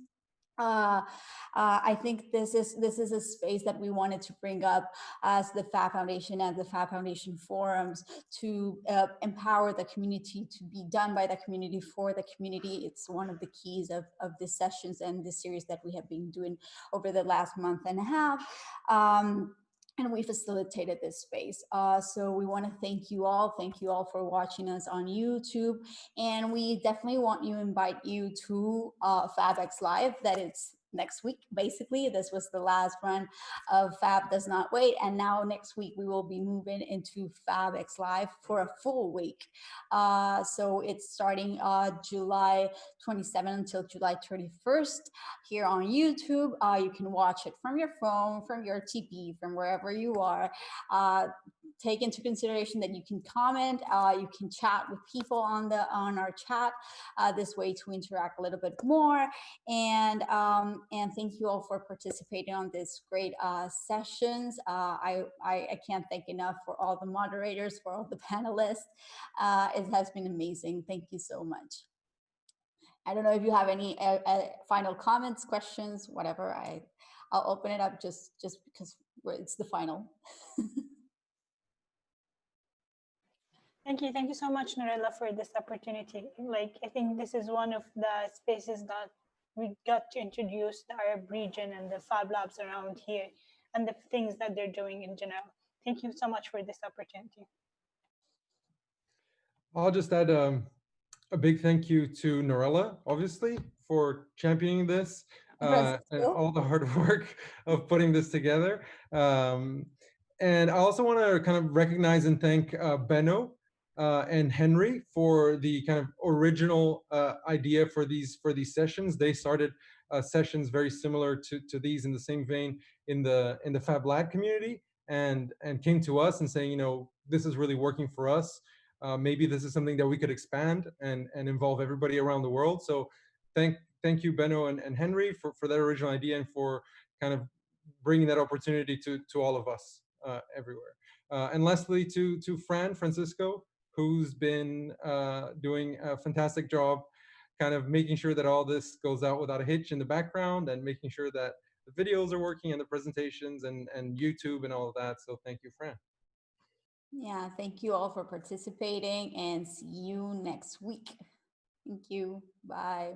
I think this is a space that we wanted to bring up as the Fab Foundation and the Fab Foundation forums to empower the community, to be done by the community for the community. It's one of the keys of the sessions and the series that we have been doing over the last month and a half. and we facilitated this space. So we want to thank you all. Thank you all for watching us on YouTube. And we definitely want to invite you to FabX Live, that it's next week. Basically, this was the last run of Fab Does Not Wait. And now next week, we will be moving into FabX Live for a full week. So it's starting July 27th until July 31st here on YouTube. You can watch it from your phone, from your TV, from wherever you are. Take into consideration that you can comment, you can chat with people on our chat, this way to interact a little bit more. And thank you all for participating on this great sessions. I can't thank enough for all the moderators, for all the panelists. It has been amazing. Thank you so much. I don't know if you have any final comments, questions, whatever. I'll open it up just because it's the final. Thank you so much, Norella, for this opportunity. Like, I think this is one of the spaces that we got to introduce the Arab region and the Fab Labs around here and the things that they're doing in general. Thank you so much for this opportunity. I'll just add a big thank you to Norella, obviously, for championing this and all the hard work of putting this together. And I also want to kind of recognize and thank Benno and Henry for the kind of original idea for these sessions. They started sessions very similar to these in the same vein in the Fab Lab community, and came to us and saying, you know, this is really working for us. Maybe this is something that we could expand and involve everybody around the world. So thank you, Benno and Henry, for that original idea and for kind of bringing that opportunity to all of us everywhere. And lastly, to Francisco, who's been doing a fantastic job kind of making sure that all this goes out without a hitch in the background and making sure that the videos are working and the presentations and YouTube and all of that. So thank you, Fran. Yeah, thank you all for participating and see you next week. Thank you. Bye.